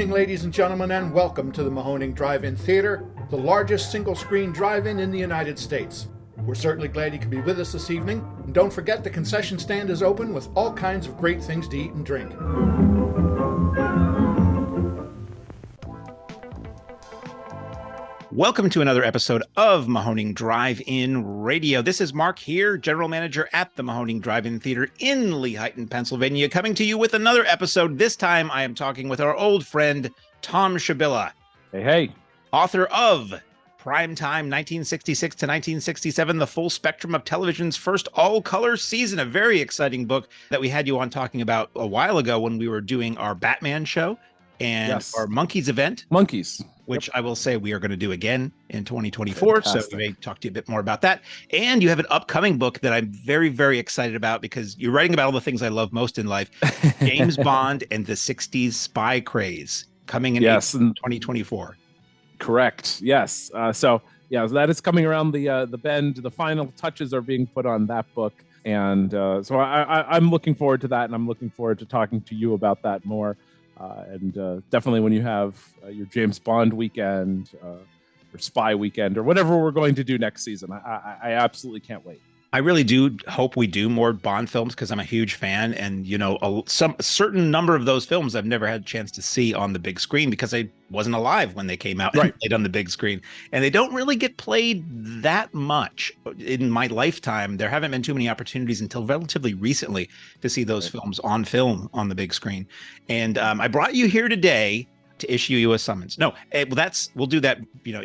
evening, ladies and gentlemen, and welcome to the Mahoning Drive-In Theater, the largest single-screen drive-in in the United States. We're certainly glad you could be with us this evening, and don't forget the concession stand is open with all kinds of great things to eat and drink. Welcome to another episode of Mahoning Drive-In Radio. This is Mark here, General Manager at the Mahoning Drive-In Theater in Lehighton, Pennsylvania, coming to you with another episode. This time I am talking with our old friend, Thom Shubilla. Hey. Author of PRIMETIME 1966 to 1967, the full spectrum of television's first all-color season, a very exciting book that we had you on talking about a while ago when we were doing our Batman show and our Monkeys event. Which I will say we are going to do again in 2024. Fantastic. So we may talk to you a bit more about that. And you have an upcoming book that I'm very, very excited about because you're writing about all the things I love most in life. James Bond and the 60s spy craze coming in 2024. Correct. Yes. So that is coming around the bend. The final touches are being put on that book. And so I'm looking forward to that. And I'm looking forward to talking to you about that more. And definitely when you have your James Bond weekend or spy weekend or whatever we're going to do next season, I absolutely can't wait. I really do hope we do more Bond films because I'm a huge fan. And, you know, a certain number of those films I've never had a chance to see on the big screen because I wasn't alive when they came out and played on the big screen. And they don't really get played that much in my lifetime. There haven't been too many opportunities until relatively recently to see those films on film on the big screen. And I brought you here today to issue you a summons. No, we'll do that. You know,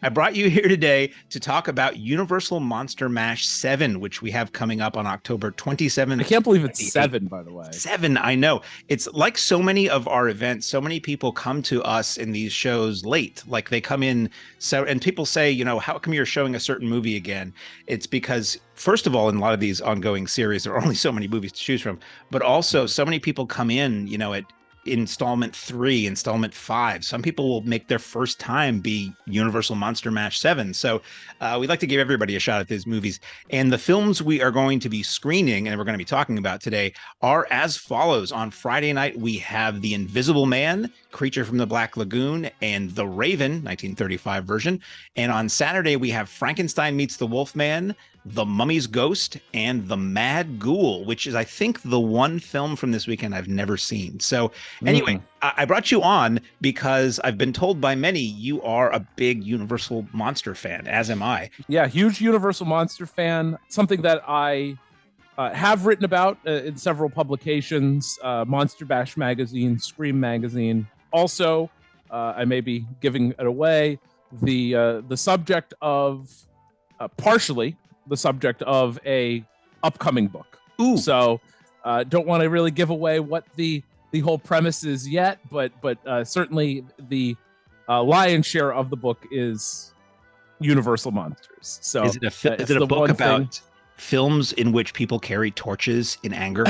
I brought you here today to talk about Universal Monster Mash 7, which we have coming up on October 27th. I can't believe it's 7, by the way. 7, I know. It's like so many of our events. So many people come to us in these shows late. Like they come in, and people say, you know, how come you're showing a certain movie again? It's because, first of all, in a lot of these ongoing series, there are only so many movies to choose from, but also so many people come in, you know, at installment 3, installment 5. Some people will make their first time be Universal Monster Mash 7. So we'd like to give everybody a shot at these movies. And the films we are going to be screening and we're going to be talking about today are as follows. On Friday night, we have The Invisible Man, Creature from the Black Lagoon, and The Raven, 1935 version. And on Saturday, we have Frankenstein Meets the Wolfman, The Mummy's Ghost, and The Mad Ghoul, which is, I think, the one film from this weekend I've never seen. So anyway, I brought you on because I've been told by many you are a big Universal Monster fan, as am I. Yeah, huge Universal Monster fan. Something that I have written about in several publications, Monster Bash magazine, Scream magazine. Also, I may be giving it away, the subject of, partially, the subject of a upcoming book. Ooh. So don't want to really give away what the whole premise is yet, but certainly the lion's share of the book is Universal Monsters. So is it a book about films in which people carry torches in anger?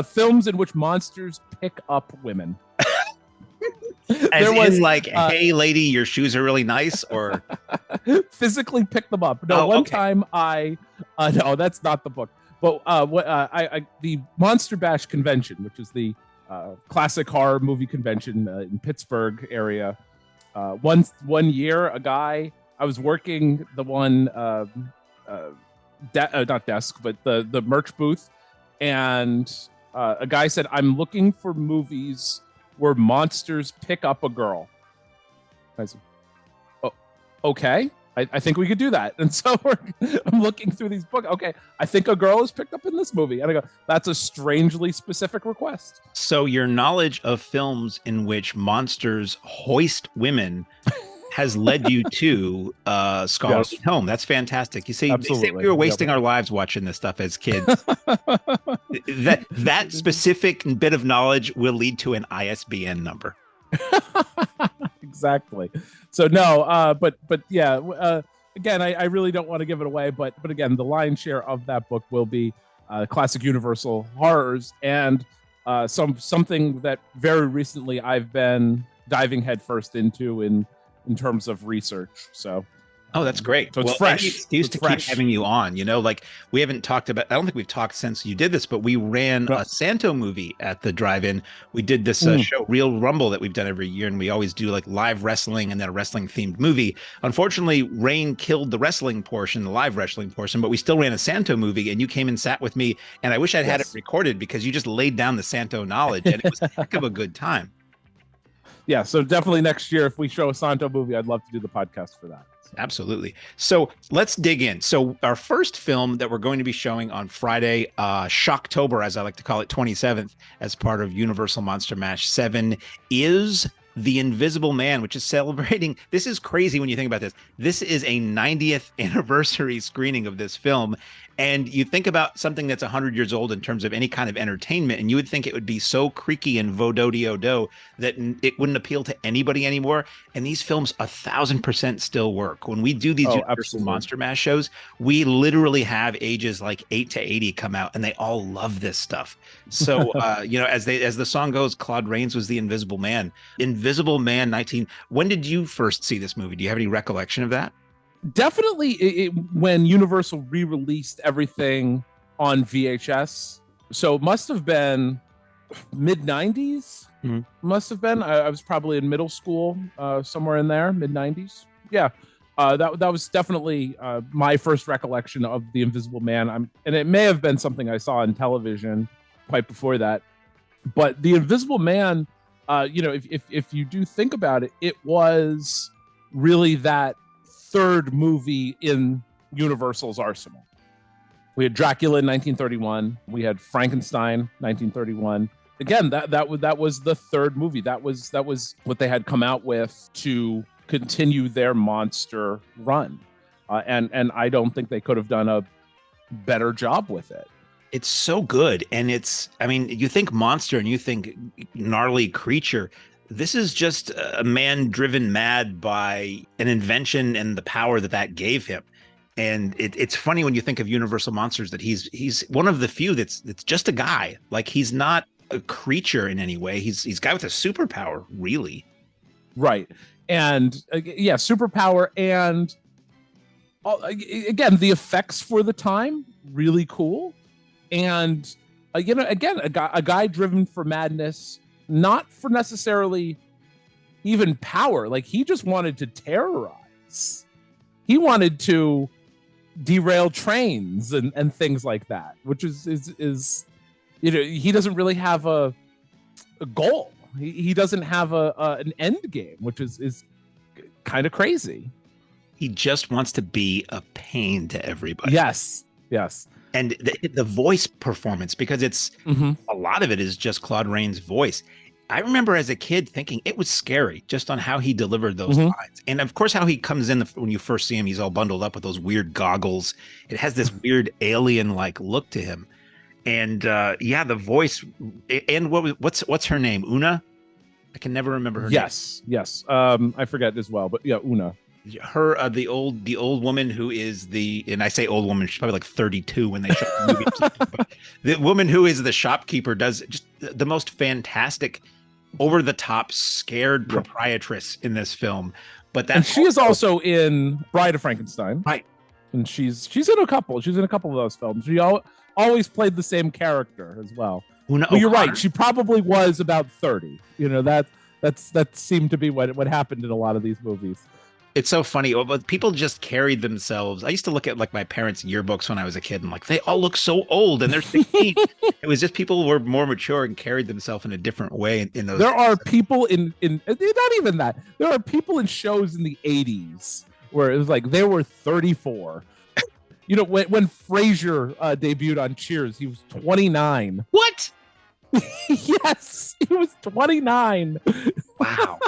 Films in which monsters pick up women. Hey lady, your shoes are really nice, or physically pick them up. No, one time no, that's not the book. But the Monster Bash convention, which is the classic horror movie convention in Pittsburgh area. One year, a guy, I was working the one not desk, but the merch booth, and a guy said, "I'm looking for movies where monsters pick up a girl." I said, "Oh, okay. I think we could do that." And so I'm looking through these books. Okay, I think a girl is picked up in this movie. And I go, that's a strangely specific request. So your knowledge of films in which monsters hoist women has led you to Scholarly Home. That's fantastic. You see, they say we were wasting our lives watching this stuff as kids. that specific bit of knowledge will lead to an ISBN number. Exactly. So no, but yeah. Again, I really don't want to give it away, but again, the lion's share of that book will be classic Universal horrors and something that very recently I've been diving headfirst into in terms of research. So Oh, that's great. So it's Well, fresh. any excuse It's to fresh. keep having you on. Like we haven't talked about, I don't think we've talked since you did this, but we ran No. a Santo movie at the drive-in. We did this Mm. show, Real Rumble, that we've done every year. And we always do like live wrestling and then a wrestling themed movie. Unfortunately, rain killed the wrestling portion, the live wrestling portion, but we still ran a Santo movie and you came and sat with me. And I wish I'd had it Yes. recorded because you just laid down the Santo knowledge and it was a heck of a good time. Yeah, so definitely next year, if we show a Santo movie, I'd love to do the podcast for that. Absolutely. So let's dig in. So our first film that we're going to be showing on Friday, Shocktober, as I like to call it, 27th, as part of Universal Monster Mash 7, is The Invisible Man, which is celebrating. This is crazy when you think about this. This is a 90th anniversary screening of this film. And you think about something that's 100 years old in terms of any kind of entertainment, and you would think it would be so creaky and vododiodo that it wouldn't appeal to anybody anymore. And these films 1,000% still work. When we do these Universal absolutely. Monster Mash shows, we literally have ages like 8 to 80 come out, and they all love this stuff. So, as the song goes, Claude Rains was the Invisible Man. Invisible Man 19. When did you first see this movie? Do you have any recollection of that? Definitely when Universal re-released everything on VHS. So it must have been mid-90s. Mm-hmm. Must have been. I was probably in middle school, somewhere in there, mid-90s. Yeah. That was definitely my first recollection of The Invisible Man. And it may have been something I saw on television quite before that. But The Invisible Man, if you do think about it, it was really that third movie in Universal's arsenal. We had Dracula in 1931. We had Frankenstein 1931. Again, that was the third movie. That was what they had come out with to continue their monster run, and I don't think they could have done a better job with it. It's so good, and you think monster and you think gnarly creature. This is just a man driven mad by an invention and the power that gave him. And it's funny when you think of Universal Monsters that he's one of the few that's just a guy. Like, he's not a creature in any way. He's a guy with a superpower, really. Right. And superpower. And again, the effects for the time, really cool. And, again, a guy driven for madness, not for necessarily even power. Like, he just wanted to terrorize. He wanted to derail trains and things like that, which is he doesn't really have a goal. He doesn't have an end game, which is kind of crazy. He just wants to be a pain to everybody. Yes. And the voice performance, because it's a lot of it is just Claude Rains' voice. I remember as a kid thinking it was scary just on how he delivered those lines. And of course, how he comes in when you first see him, he's all bundled up with those weird goggles. It has this weird alien-like look to him. And the voice. And what's her name? Una? I can never remember her name. Yes. I forget as well, but yeah, Una. Her, the old woman who is and I say old woman, she's probably like 32 when they shot the movie. But the woman who is the shopkeeper does just the most fantastic, over the top, scared proprietress in this film. And she is also in Bride of Frankenstein, right? And she's in a couple. She's in a couple of those films. She always played the same character as well. But you're right. She probably was about 30. That seemed to be what happened in a lot of these movies. It's so funny. People just carried themselves. I used to look at like my parents' yearbooks when I was a kid and like, they all look so old and they're 16. It was just people were more mature and carried themselves in a different way in those. There are people in not even that. There are people in shows in the 80s where it was like they were 34. When Frasier debuted on Cheers, he was 29. What? Yes, he was 29. Wow.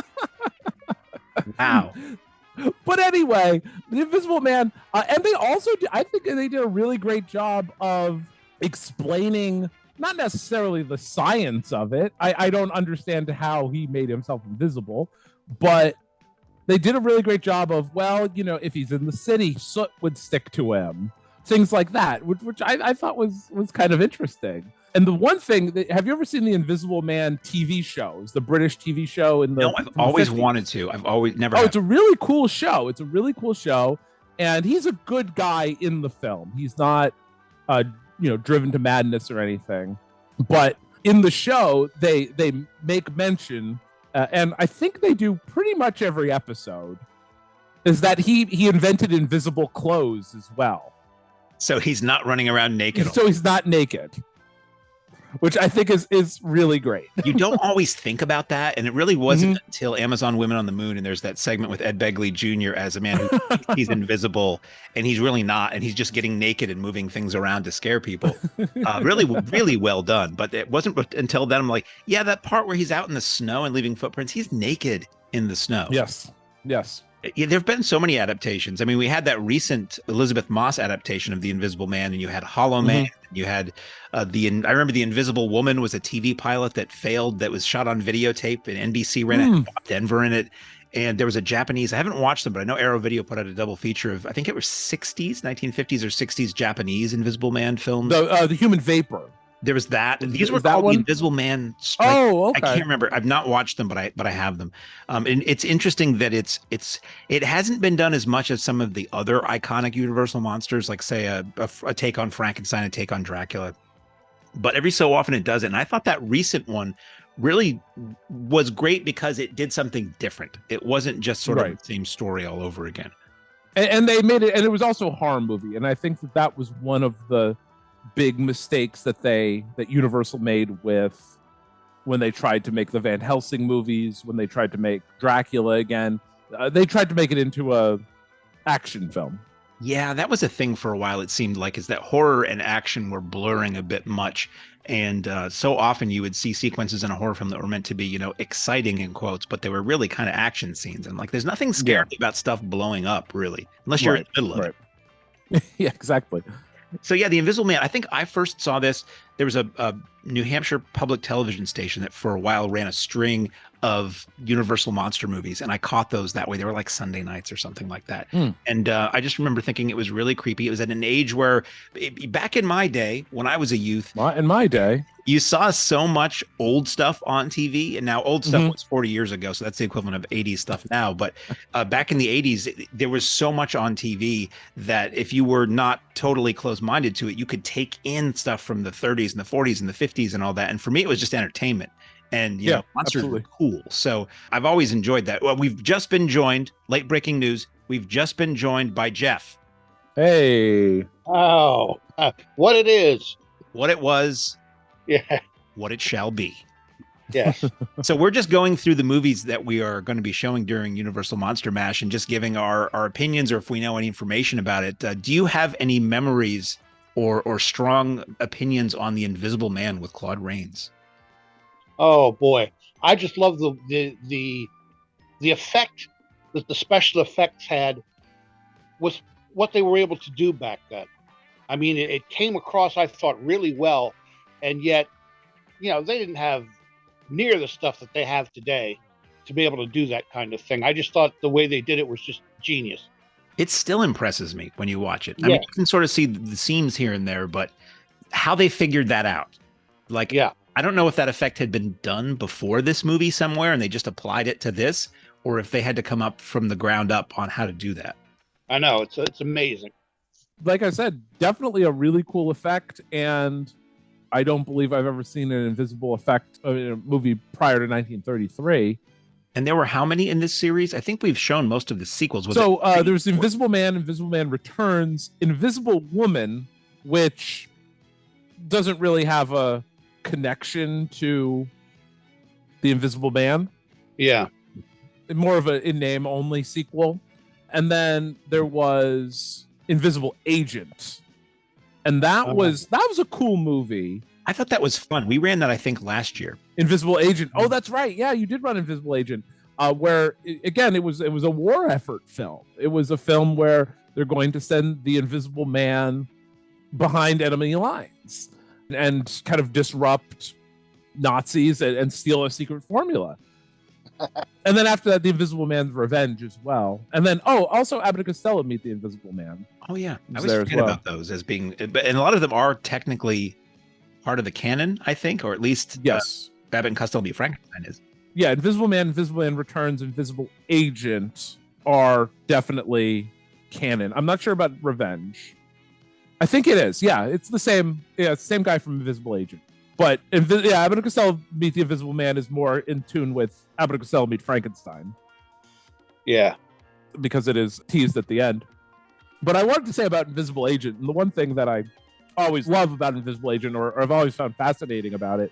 But anyway, The Invisible Man, and they also, I think they did a really great job of explaining, not necessarily the science of it. I don't understand how he made himself invisible, but they did a really great job of, if he's in the city, soot would stick to him. Things like that, which I thought was kind of interesting. And the one thing, have you ever seen the Invisible Man TV shows, the British TV show? No, I've always wanted to. I've always never. It's a really cool show. And he's a good guy in the film. He's not, driven to madness or anything. But in the show, they make mention, and I think they do pretty much every episode, is that he invented invisible clothes as well. So he's not running around naked. So he's not naked, which I think is really great. You don't always think about that. And it really wasn't until Amazon Women on the Moon. And there's that segment with Ed Begley Jr. as a man who thinks he's invisible and he's really not. And he's just getting naked and moving things around to scare people. Really, really well done. But it wasn't until then I'm like, yeah, that part where he's out in the snow and leaving footprints, he's naked in the snow. Yes. Yeah, there have been so many adaptations. I mean, we had that recent Elizabeth Moss adaptation of The Invisible Man, and you had Hollow Man. You had I remember The Invisible Woman was a TV pilot that failed, that was shot on videotape, and NBC ran it, Denver in it. And there was a Japanese, I haven't watched them, but I know Arrow Video put out a double feature of, I think it was 1950s or 60s Japanese Invisible Man films. The Human Vapor. There was that. These were that called one? The Invisible Man. Oh, okay. I can't remember. I've not watched them, but I have them. And it's interesting that it hasn't been done as much as some of the other iconic Universal monsters, like say a take on Frankenstein, a take on Dracula. But every so often it does it. And I thought that recent one really was great because it did something different. It wasn't just sort of the same story all over again. And they made it, and it was also a horror movie. And I think that was one of the big mistakes that Universal made with when they tried to make the Van Helsing movies, when they tried to make Dracula again. They tried to make it into a action film. Yeah, that was a thing for a while. It seemed like, is that horror and action were blurring a bit much. And so often you would see sequences in a horror film that were meant to be, exciting in quotes, but they were really kind of action scenes. And like, there's nothing scary about stuff blowing up, really, unless you're in the middle of it. Yeah, exactly. So yeah, The Invisible Man, I think I first saw this, there was a New Hampshire public television station that for a while ran a string of Universal monster movies, and I caught those that way. They were like Sunday nights or something like that. And I just remember thinking it was really creepy. It was at an age where, back in my day, when I was a youth, in my day, you saw so much old stuff on TV, and now old stuff was 40 years ago, so that's the equivalent of 80s stuff now. But back in the 80s, there was so much on TV that if you were not totally close-minded to it, you could take in stuff from the 30s and the 40s and the 50s and all that. And for me, it was just entertainment. And monsters were cool. So I've always enjoyed that. Well, we've just been joined, late breaking news, we've just been joined by Jeff. Hey. Oh, what it is. What it was. Yeah. What it shall be. Yes. So we're just going through the movies that we are going to be showing during Universal Monster Mash and just giving our opinions, or if we know any information about it. Do you have any memories or strong opinions on The Invisible Man with Claude Rains? Oh boy, I just love the effect that the special effects had was what they were able to do back then. I mean, it came across, I thought, really well, and yet, they didn't have near the stuff that they have today to be able to do that kind of thing. I just thought the way they did it was just genius. It still impresses me when you watch it. I mean, you can sort of see the seams here and there, but how they figured that out, like, I don't know if that effect had been done before this movie somewhere and they just applied it to this, or if they had to come up from the ground up on how to do that. I know, it's amazing. Like I said, definitely a really cool effect, and I don't believe I've ever seen an invisible effect in a movie prior to 1933. And there were how many in this series? I think we've shown most of the sequels. There's Invisible Man, Invisible Man Returns, Invisible Woman, which doesn't really have a connection to The Invisible Man. Yeah. More of a in-name only sequel. And then there was Invisible Agent. And that was a cool movie. I thought that was fun. We ran that, I think, last year. Invisible Agent. Oh, that's right. Yeah, you did run Invisible Agent. Where again, it was a war effort film. It was a film where they're going to send the Invisible Man behind enemy lines and kind of disrupt Nazis and steal a secret formula. And then after that, the Invisible Man's Revenge as well. And then, also Abbott and Costello Meet the Invisible Man. Oh, yeah. I always forget about those as being, and a lot of them are technically part of the canon, I think, or at least yes. Abbott and Costello Meet Frankenstein is. Yeah, Invisible Man Returns, Invisible Agent are definitely canon. I'm not sure about Revenge. I think it is. Yeah, it's the same. Yeah, it's the same guy from Invisible Agent. But Abbott and Costello Meet the Invisible Man is more in tune with Abbott and Costello Meet Frankenstein. Yeah. Because it is teased at the end. But I wanted to say about Invisible Agent, and the one thing that I always love about Invisible Agent, or I've always found fascinating about it,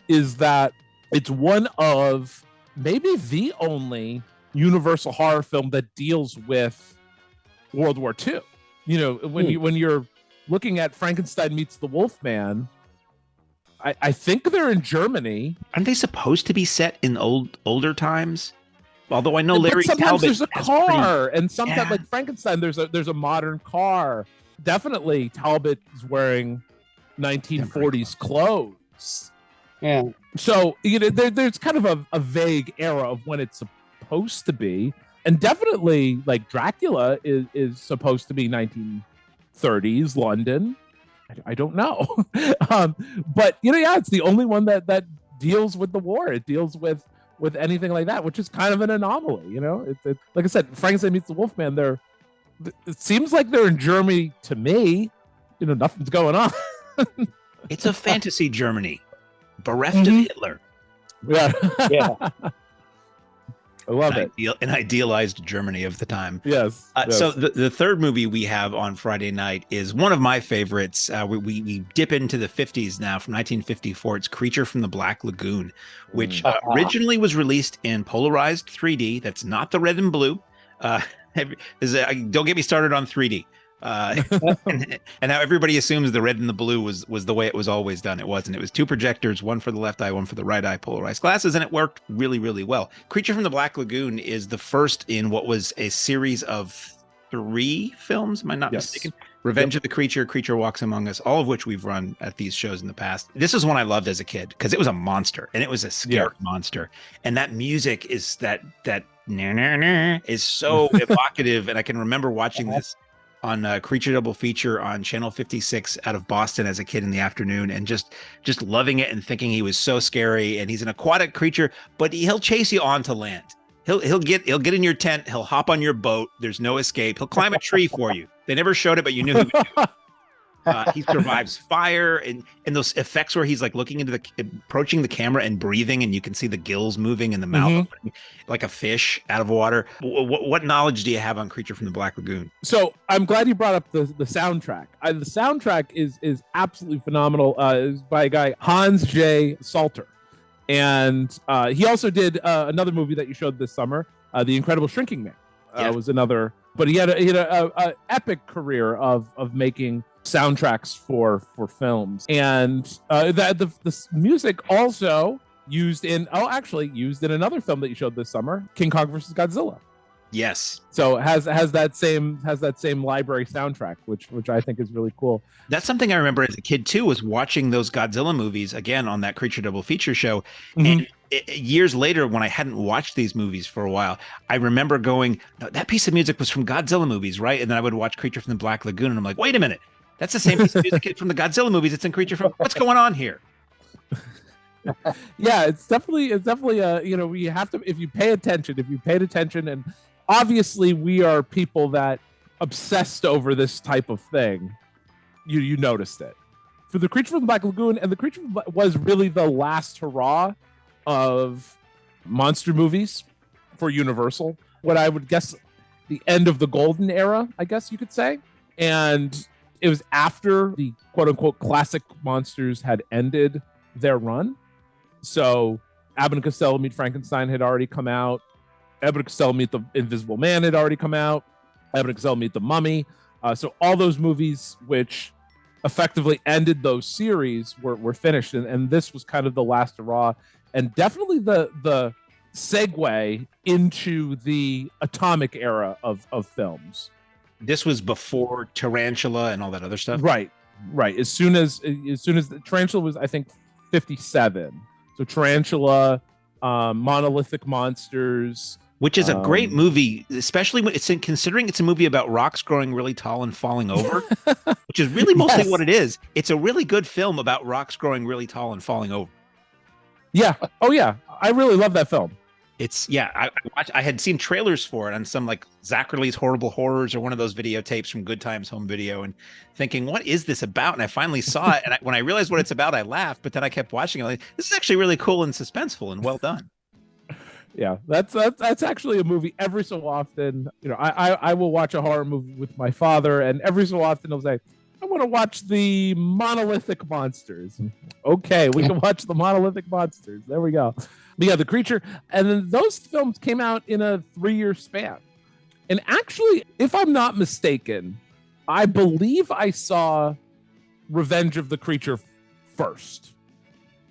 is that it's one of maybe the only Universal horror film that deals with World War II. You know, when you're looking at Frankenstein meets the Wolfman, I think they're in Germany. Aren't they supposed to be set in older times? Although I know Larry sometimes Talbot there's a car, and sometimes like Frankenstein, there's a modern car. Definitely, Talbot is wearing 1940s clothes. Yeah. So there's kind of a vague era of when it's supposed to be, and definitely like Dracula is supposed to be 1930s London. I don't know, but it's the only one that deals with the war. It deals with anything like that, which is kind of an anomaly. It like I said, Frankenstein meets the Wolfman. It seems like they're in Germany to me. Nothing's going on. It's a fantasy Germany, bereft of Hitler. Yeah. I love it. An idealized Germany of the time. Yes. So the third movie we have on Friday night is one of my favorites. We dip into the 50s now, from 1954. It's Creature from the Black Lagoon, which originally was released in polarized 3D. That's not the red and blue. Don't get me started on 3D. And now everybody assumes the red and the blue was the way it was always done. It wasn't. It was two projectors, one for the left eye, one for the right eye, polarized glasses, and it worked really, really well. Creature from the Black Lagoon is the first in what was a series of 3 films. Am I not mistaken? Revenge of the Creature, Creature Walks Among Us, all of which we've run at these shows in the past. This is one I loved as a kid because it was a monster, and it was a scary monster. And that music is that is so evocative. And I can remember watching this on Creature Double Feature on Channel 56 out of Boston as a kid in the afternoon, and just loving it and thinking he was so scary. And he's an aquatic creature, but he'll chase you onto land. He'll get in your tent. He'll hop on your boat. There's no escape. He'll climb a tree for you. They never showed it, but you knew he would do it. He survives fire and those effects where he's like looking into approaching the camera and breathing, and you can see the gills moving in the mouth like a fish out of water. What knowledge do you have on Creature from the Black Lagoon? So I'm glad you brought up the soundtrack. The soundtrack is absolutely phenomenal. It's by a guy, Hans J. Salter. And he also did another movie that you showed this summer, The Incredible Shrinking Man. Was another, but he had a epic career of making soundtracks for films, and the music also used in another film that you showed this summer, King Kong versus Godzilla. Yes. So it has that same library soundtrack, which I think is really cool. That's something I remember as a kid too, was watching those Godzilla movies again on that Creature Double Feature show. And years later, when I hadn't watched these movies for a while, I remember going, that piece of music was from Godzilla movies, right? And then I would watch Creature from the Black Lagoon, and I'm like, wait a minute, that's the same piece of music from the Godzilla movies. It's in Creature from. What's going on here? Yeah, it's definitely we have to, if you paid attention, and obviously we are people that obsessed over this type of thing. You noticed it for the Creature from the Black Lagoon, and the Creature was really the last hurrah of monster movies for Universal. What I would guess the end of the golden era, I guess you could say, and it was after the quote unquote classic monsters had ended their run. So Abbott and Costello Meet Frankenstein had already come out. Abbott and Costello Meet the Invisible Man had already come out. Abbott and Costello Meet the Mummy. So all those movies which effectively ended those series were finished. And this was kind of the last hurrah, and definitely the segue into the atomic era of films. This was before Tarantula and all that other stuff? Right. As soon as the Tarantula was, I think, 57. So Tarantula, Monolithic Monsters, which is a great movie, especially when considering it's a movie about rocks growing really tall and falling over, which is really mostly what it is. It's a really good film about rocks growing really tall and falling over. Yeah. Oh yeah. I really love that film. It's I had seen trailers for it on some like Zacherle's Horrible Horrors or one of those videotapes from Good Times Home Video, and thinking, what is this about? And I finally saw it, and when I realized what it's about, I laughed. But then I kept watching it. Like, this is actually really cool and suspenseful and well done. Yeah, that's actually a movie. Every so often, I will watch a horror movie with my father, and every so often he'll say, I want to watch the Monolithic Monsters. Okay, we can watch the Monolithic Monsters. There we go. But yeah, The Creature. And then those films came out in a 3-year span. And actually, if I'm not mistaken, I believe I saw Revenge of the Creature first.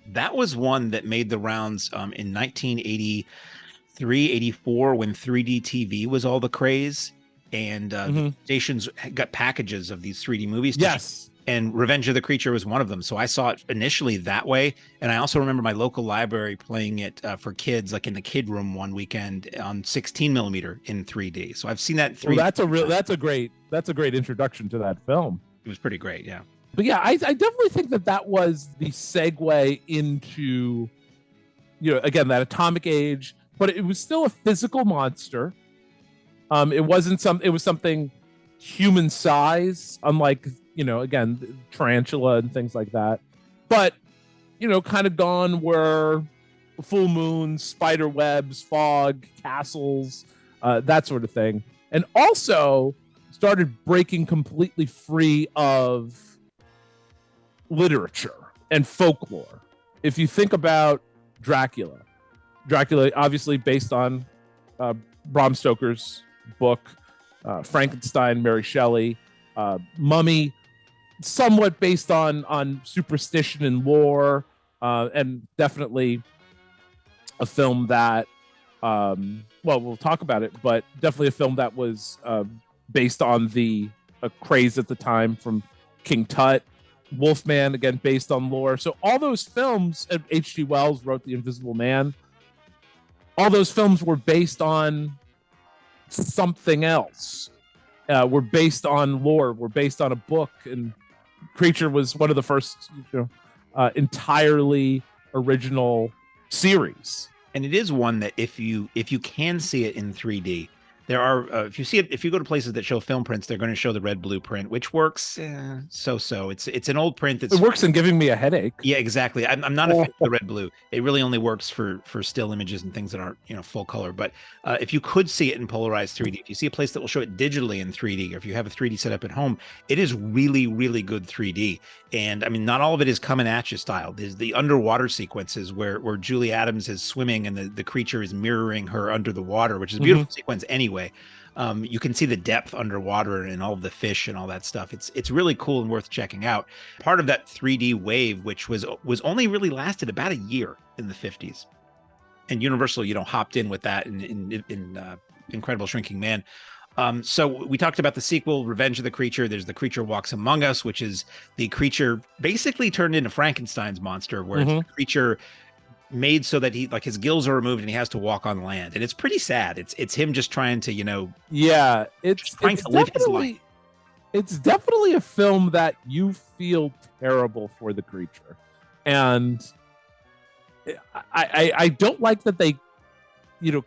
That was one that made the rounds in 1983, 84, when 3D TV was all the craze. And the stations got packages of these 3D movies. Yes. And Revenge of the Creature was one of them. So I saw it initially that way. And I also remember my local library playing it for kids, like in the kid room one weekend on 16 millimeter in 3D. So I've seen that. Well, that's a great introduction to that film. It was pretty great. Yeah. But yeah, I definitely think that was the segue into, again, that atomic age, but it was still a physical monster. It was something human size, unlike, again, tarantula and things like that. But, kind of gone where full moon, spider webs, fog, castles, that sort of thing. And also started breaking completely free of literature and folklore. If you think about Dracula obviously based on Bram Stoker's book, Frankenstein, Mary Shelley, Mummy, somewhat based on superstition and lore, and definitely a film that, we'll talk about it, but definitely a film that was based on the craze at the time from King Tut. Wolfman, again, based on lore. So all those films, H.G. Wells wrote The Invisible Man. All those films were based on something else. Were based on lore. Were based on a book. And Creature was one of the first, entirely original series. And it is one that if you can see it in 3D, there are if you go to places that show film prints, they're going to show the red blue print, which works so. It's an old print. It works in giving me a headache. Yeah, exactly. I'm not a fan of the red blue. It really only works for still images and things that aren't full color. But if you could see it in polarized 3D, if you see a place that will show it digitally in 3D, or if you have a 3D set up at home, it is really, really good 3D. And I mean, not all of it is coming at you style. There's the underwater sequences where Julie Adams is swimming and the creature is mirroring her under the water, which is a beautiful sequence anyway. You can see the depth underwater and all of the fish and all that stuff. It's really cool and worth checking out. Part of that 3D wave, which was only really lasted about a year in the 50s, and Universal, hopped in with that in Incredible Shrinking Man. So we talked about the sequel, Revenge of the Creature. There's The Creature Walks Among Us, which is the creature basically turned into Frankenstein's monster, where it's the creature made so that his gills are removed and he has to walk on land. And it's pretty sad. It's him just trying to, it's trying to live his life. It's definitely a film that you feel terrible for the creature. And I don't like that they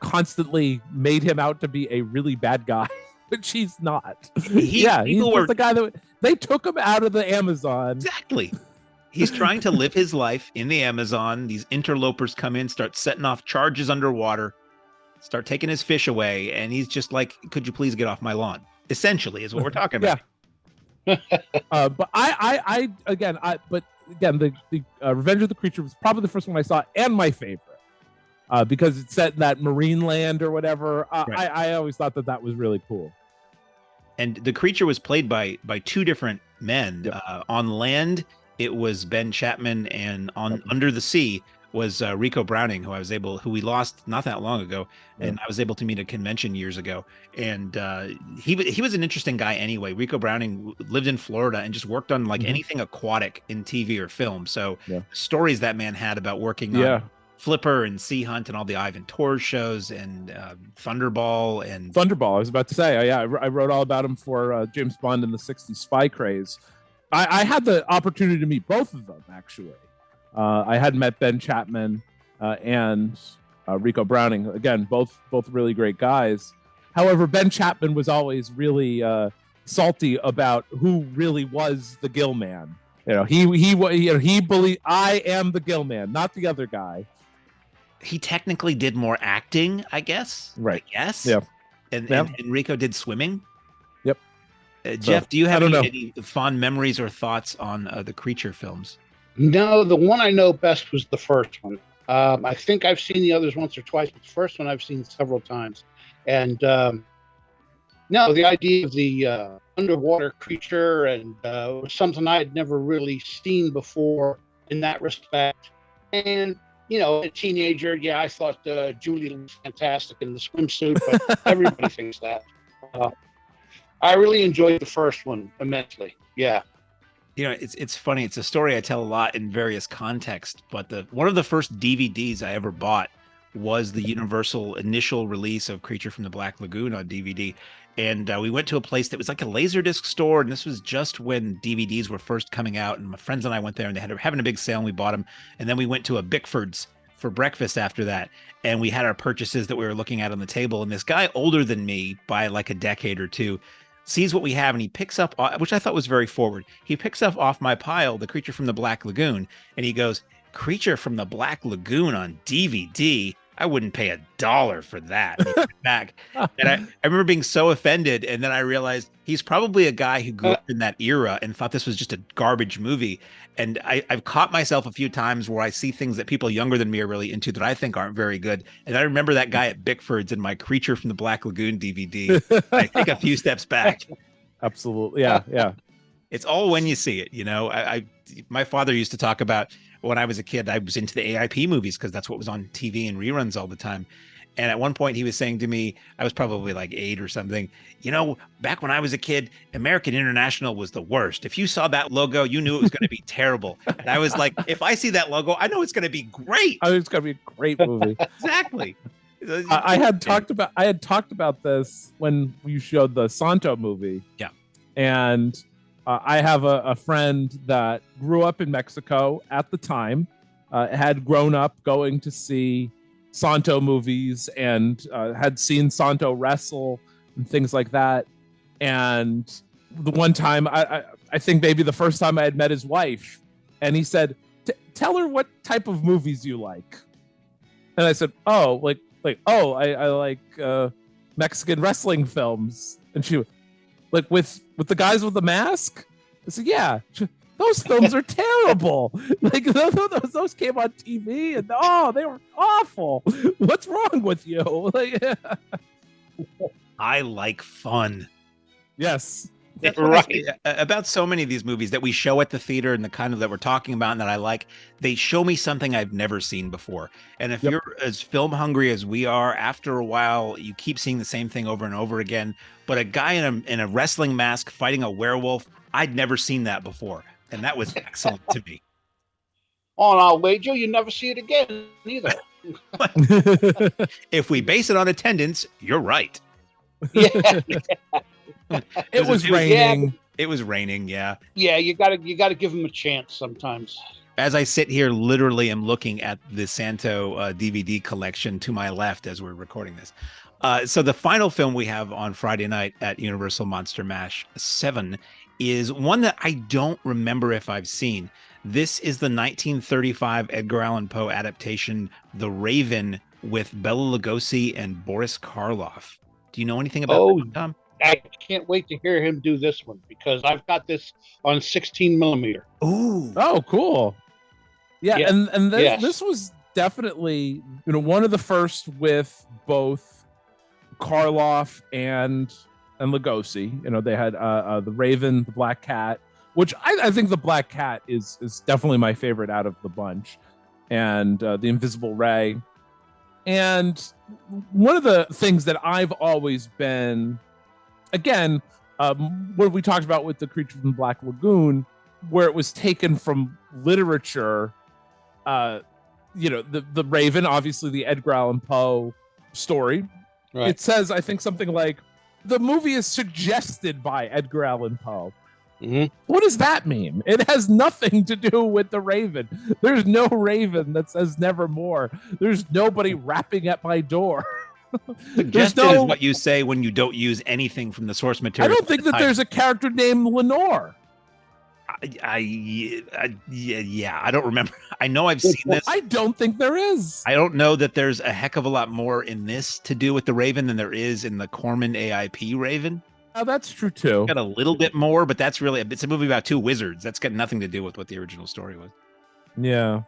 constantly made him out to be a really bad guy, which he's not. He's the guy that they took him out of the Amazon. Exactly. He's trying to live his life in the Amazon. These interlopers come in, start setting off charges underwater, start taking his fish away, and he's just like, "Could you please get off my lawn?" Essentially, is what we're talking about. But the Revenge of the Creature was probably the first one I saw and my favorite. Because it's set in that marine land or whatever. Right. I always thought that was really cool. And the creature was played by two different men. Yep. On land, it was Ben Chapman, and under the sea was Rico Browning, who we lost not that long ago, and I was able to meet at a convention years ago. And he was an interesting guy anyway. Rico Browning lived in Florida and just worked on anything aquatic in TV or film. So stories that man had about working on Flipper and Sea Hunt and all the Ivan Tors shows and Thunderball. I was about to say, I wrote all about him for James Bond and the 60s spy craze. I had the opportunity to meet both of them, actually. I had met Ben Chapman, and Rico Browning. Again, both really great guys. However, Ben Chapman was always really salty about who really was the Gill Man. He believed I am the Gill Man, not the other guy. He technically did more acting, I guess. Right. Yes. Yeah. And Rico did swimming. Yep. Jeff, do you have any fond memories or thoughts on the Creature films? No, the one I know best was the first one. I think I've seen the others once or twice, but the first one I've seen several times. And no, the idea of the underwater creature and was something I had never really seen before in that respect. And a teenager, I thought Julie was fantastic in the swimsuit, but everybody thinks that. I really enjoyed the first one immensely. Yeah. It's funny. It's a story I tell a lot in various contexts, but one of the first DVDs I ever bought was the Universal initial release of Creature from the Black Lagoon on DVD. And we went to a place that was like a Laserdisc store, and this was just when DVDs were first coming out. And my friends and I went there, and they had having a big sale, and we bought them. And then we went to a Bickford's for breakfast after that, and we had our purchases that we were looking at on the table. And this guy older than me by like a decade or two sees what we have, and he picks up, which I thought was very forward. He picks up off my pile the Creature from the Black Lagoon, and he goes, "Creature from the Black Lagoon on DVD? I wouldn't pay $1 for that." And he went back. And I remember being so offended. And then I realized he's probably a guy who grew up in that era and thought this was just a garbage movie. And I've caught myself a few times where I see things that people younger than me are really into that I think aren't very good. And I remember that guy at Bickford's in my Creature from the Black Lagoon DVD. I take a few steps back. Absolutely. Yeah. It's all when you see it. My father used to talk about when I was a kid, I was into the AIP movies because that's what was on TV and reruns all the time. And at one point he was saying to me, I was probably like 8 or something, back when I was a kid, American International was the worst. If you saw that logo, you knew it was going to be terrible. And I was like, if I see that logo, I know it's going to be great. Oh, it's going to be a great movie. Exactly. I had talked about this when you showed the Santo movie. Yeah. And I have a friend that grew up in Mexico at the time, had grown up going to see Santo movies and had seen Santo wrestle and things like that. And the one time, I think maybe the first time I had met his wife, and he said, "Tell her what type of movies you like." And I said, "Oh, I like Mexican wrestling films." And she was like, with the guys with the mask? I said, "Yeah, those films are terrible. Like those came on TV, and they were awful. What's wrong with you?" I like fun. Yes. Right. About so many of these movies that we show at the theater and the kind of that we're talking about and that I like, they show me something I've never seen before. And if you're as film hungry as we are, after a while, you keep seeing the same thing over and over again. But a guy in a wrestling mask fighting a werewolf, I'd never seen that before. And that was excellent to me. Oh, and I'll wager you never see it again either. If we base it on attendance, you're right. Yeah. It was raining. It was raining, yeah. Yeah, you gotta give them a chance sometimes. As I sit here, literally am looking at the Santo DVD collection to my left as we're recording this. So the final film we have on Friday night at Universal Monster Mash 7 is one that I don't remember if I've seen. This is the 1935 Edgar Allan Poe adaptation, The Raven, with Bela Lugosi and Boris Karloff. Do you know anything about that one, Tom? I can't wait to hear him do this one because I've got this on 16 millimeter. Ooh. Oh, cool. Yeah. And this was definitely, one of the first with both Karloff and Lugosi. They had the Raven, the Black Cat, which I think the Black Cat is definitely my favorite out of the bunch, and the Invisible Ray. And one of the things that I've always been, again, what we talked about with the Creature from the Black Lagoon, where it was taken from literature, the Raven, obviously the Edgar Allan Poe story. Right. It says, I think, something like, the movie is suggested by Edgar Allan Poe. Mhm. What does that mean? It has nothing to do with the Raven. There's no Raven that says nevermore. There's nobody rapping at my door. There's Suggested is no. what you say when you don't use anything from the source I material. don't think that there's a character named Lenore. Yeah, I don't remember. I know I've seen this. I don't think there is. I don't know that there's a heck of a lot more in this to do with the Raven than there is in the Corman AIP Raven. Oh, that's true too. Got a little bit more, but that's really it's a movie about two wizards. That's got nothing to do with what the original story was. Yeah.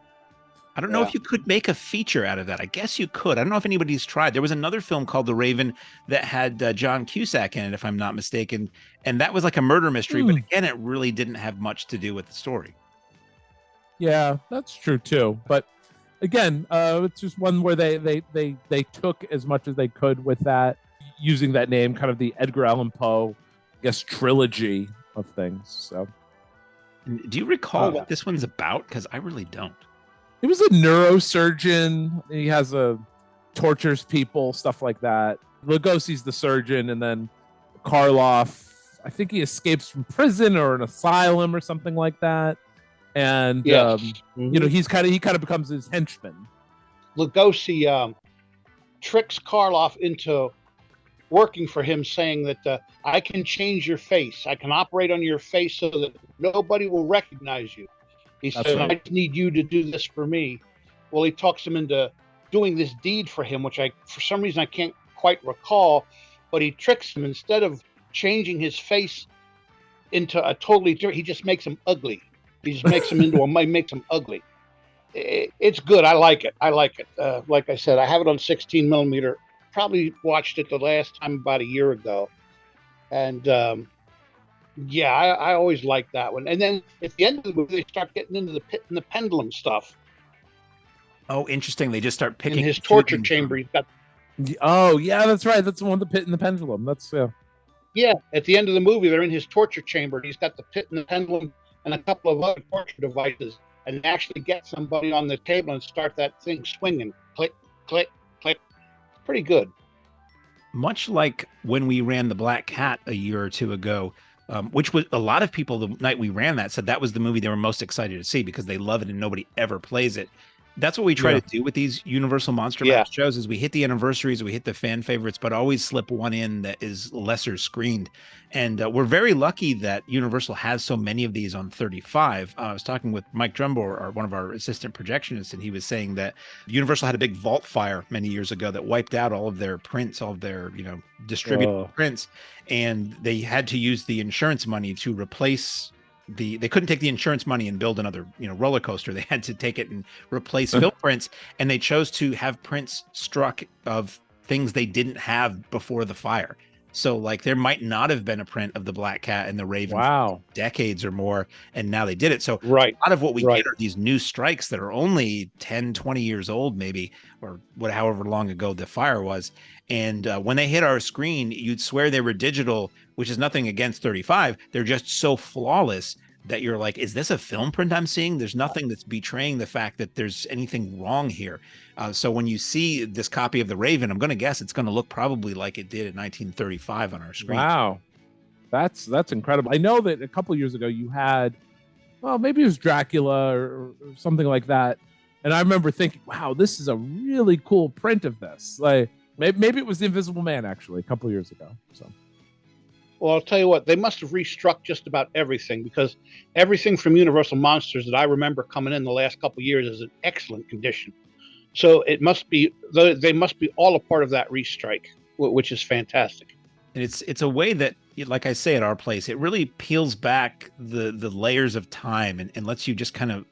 I don't know if you could make a feature out of that. I guess you could. I don't know if anybody's tried. There was another film called The Raven that had John Cusack in it, if I'm not mistaken, and that was like a murder mystery. But again, it really didn't have much to do with the story. Yeah, that's true too. But again, it's just one where they took as much as they could with that, using that name, kind of the Edgar Allan Poe, I guess, trilogy of things. So, do you recall what this one's about? Because I really don't. He was a neurosurgeon. He has tortures people, stuff like that. Lugosi's the surgeon, and then Karloff, I think he escapes from prison or an asylum or something like that. And he kind of becomes his henchman. Lugosi tricks Karloff into working for him, saying that I can change your face. I can operate on your face so that nobody will recognize you. He said, right. I just need you to do this for me. Well, he talks him into doing this deed for him, which for some reason I can't quite recall, but he tricks him. Instead of changing his face into a totally different, he just makes him ugly. He just makes him makes him ugly. It's good. I like it. Like I said, I have it on 16 millimeter. Probably watched it the last time about a year ago. And, I always liked that one. And then at the end of the movie, they start getting into the pit and the pendulum stuff. Oh, interesting. They just start picking in his torture chamber. He's got. Oh, yeah, that's right. That's the one, the pit and the pendulum. That's Yeah, at the end of the movie, they're in his torture chamber. He's got the pit and the pendulum and a couple of other torture devices, and actually get somebody on the table and start that thing swinging. Click, click, click. Pretty good. Much like when we ran The Black Cat a year or two ago, which was a lot of people the night we ran that said that was the movie they were most excited to see because they love it and nobody ever plays it. That's what we try to do with these Universal Monster Mash shows is we hit the anniversaries, we hit the fan favorites, but always slip one in that is lesser screened. And we're very lucky that Universal has so many of these on 35. I was talking with Mike Drumbor, one of our assistant projectionists, and he was saying that Universal had a big vault fire many years ago that wiped out all of their prints, all of their, distributed prints. And they had to use the insurance money to replace they couldn't take the insurance money and build another, roller coaster. They had to take it and replace film prints, and they chose to have prints struck of things they didn't have before the fire. So like there might not have been a print of the Black Cat and the Raven for decades or more, and now they did it. So a lot of what we get are these new strikes that are only 10, 20 years old maybe, or however long ago the fire was. And when they hit our screen, you'd swear they were digital, which is nothing against 35. They're just so flawless that you're like, is this a film print I'm seeing? There's nothing that's betraying the fact that there's anything wrong here. So when you see this copy of The Raven, I'm going to guess it's going to look probably like it did in 1935 on our screen. Wow. That's incredible. I know that a couple years ago you had, maybe it was Dracula or something like that. And I remember thinking, wow, this is a really cool print of this. Like, maybe it was The Invisible Man, actually, a couple of years ago. So, well, I'll tell you what, they must have restruck just about everything, because everything from Universal Monsters that I remember coming in the last couple of years is in excellent condition. So it must be they must be all a part of that restrike, which is fantastic. And it's a way that, like I say at our place, it really peels back the layers of time and lets you just kind of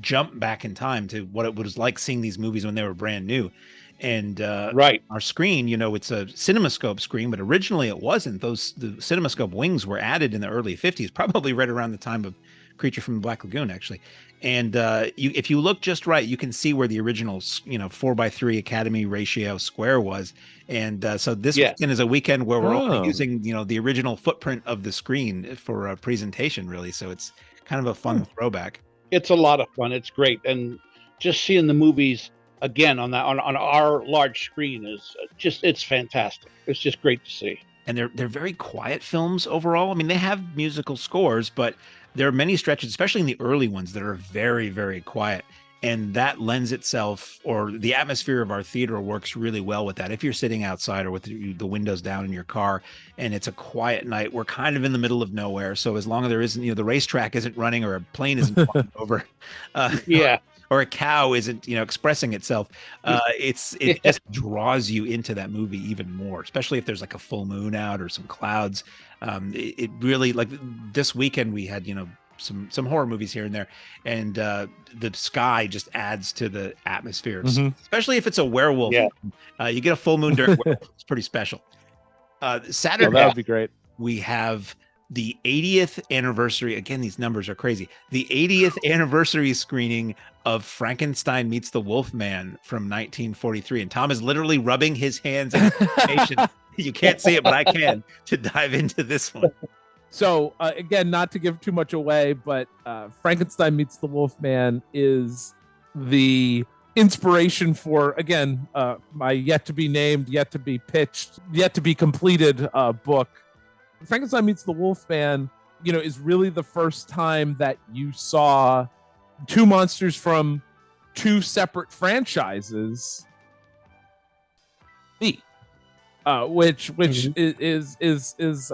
jump back in time to what it was like seeing these movies when they were brand new. And our screen, it's a CinemaScope screen, but originally it wasn't. The CinemaScope wings were added in the early 50s, probably right around the time of Creature from the Black Lagoon, actually. And if you look just right, you can see where the original, 4:3 Academy ratio square was. And so this weekend is a weekend where we're only using, the original footprint of the screen for a presentation, really. So it's kind of a fun throwback. It's a lot of fun. It's great. And just seeing the movies again on our large screen is it's fantastic. It's just great to see. and they're very quiet films overall. I mean, they have musical scores, but there are many stretches, especially in the early ones, that are very, very quiet. And that lends itself, or the atmosphere of our theater works really well with that. If you're sitting outside or with the windows down in your car and it's a quiet night, we're kind of in the middle of nowhere. So as long as there isn't, the racetrack isn't running or a plane isn't flying over, Yeah. or a cow isn't, expressing itself, it just draws you into that movie even more, especially if there's like a full moon out or some clouds. It really, like this weekend we had, some horror movies here and there, and the sky just adds to the atmosphere, especially if it's a werewolf. Yeah. You get a full moon during werewolf. It's pretty special. Saturday, that would be great. We have the 80th anniversary. Again, these numbers are crazy. The 80th anniversary screening of Frankenstein Meets the Wolfman from 1943, and Tom is literally rubbing his hands in anticipation. You can't see it, but I can, to dive into this one. So again, not to give too much away, but Frankenstein Meets the Wolfman is the inspiration for, again, my yet to be named, yet to be pitched, yet to be completed book. Frankenstein Meets the Wolfman, is really the first time that you saw two monsters from two separate franchises meet, which is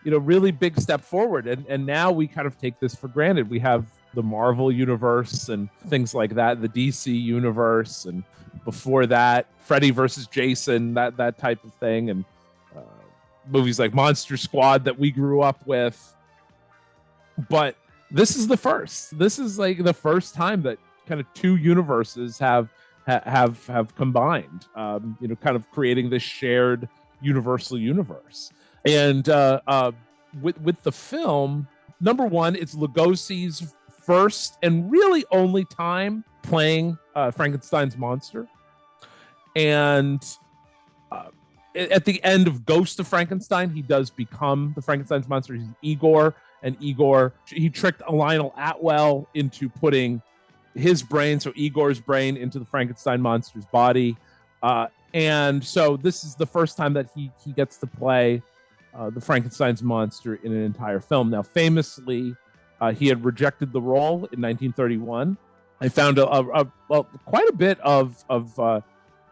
really big step forward. And now we kind of take this for granted. We have the Marvel universe and things like that, the DC universe, and before that, Freddy versus Jason, that type of thing, and movies like Monster Squad that we grew up with. But this is the first. This is like the first time that kind of two universes have combined, kind of creating this shared universal universe. And with the film, number one, it's Lugosi's first and really only time playing Frankenstein's monster. And at the end of Ghost of Frankenstein, he does become the Frankenstein's monster. He's Igor, and Igor, he tricked Lionel Atwell into putting his brain, so Igor's brain, into the Frankenstein monster's body. And so this is the first time that he gets to play the Frankenstein's monster in an entire film. Now, famously, he had rejected the role in 1931. I found quite a bit of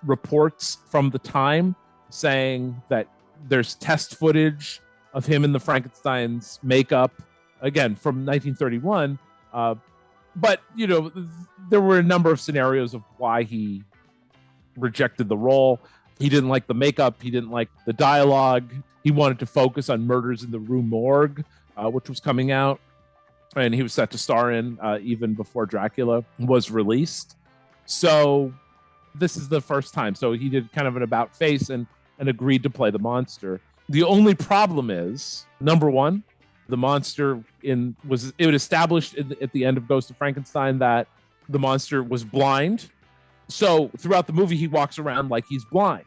reports from the time saying that there's test footage of him in the Frankenstein's makeup, again, from 1931. But, there were a number of scenarios of why he rejected the role. He didn't like the makeup. He didn't like the dialogue. He wanted to focus on Murders in the Rue Morgue, which was coming out, and he was set to star in even before Dracula was released. So this is the first time. So he did kind of an about face and agreed to play the monster. The only problem is, number one, the monster was established at the end of Ghost of Frankenstein that the monster was blind. So throughout the movie, he walks around like he's blind.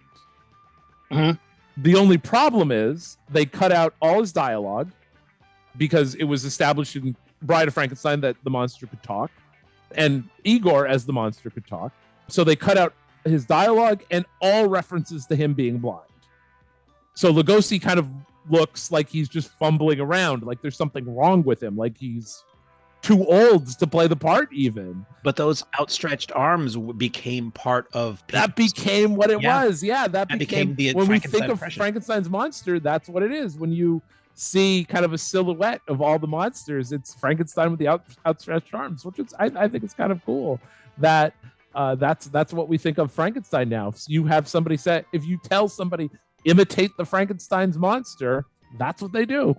Mm-hmm. The only problem is they cut out all his dialogue because it was established in Bride of Frankenstein that the monster could talk, and Igor as the monster could talk. So they cut out his dialogue and all references to him being blind. So Lugosi kind of looks like he's just fumbling around, like there's something wrong with him, like he's too old to play the part even. But those outstretched arms became part of that became what it was. Yeah, that became the when we think of impression. Frankenstein's monster, that's what it is. When you see kind of a silhouette of all the monsters, it's Frankenstein with the outstretched arms, which is I think it's kind of cool that that's what we think of Frankenstein now. So you have somebody say, if you tell somebody imitate the Frankenstein's monster, that's what they do.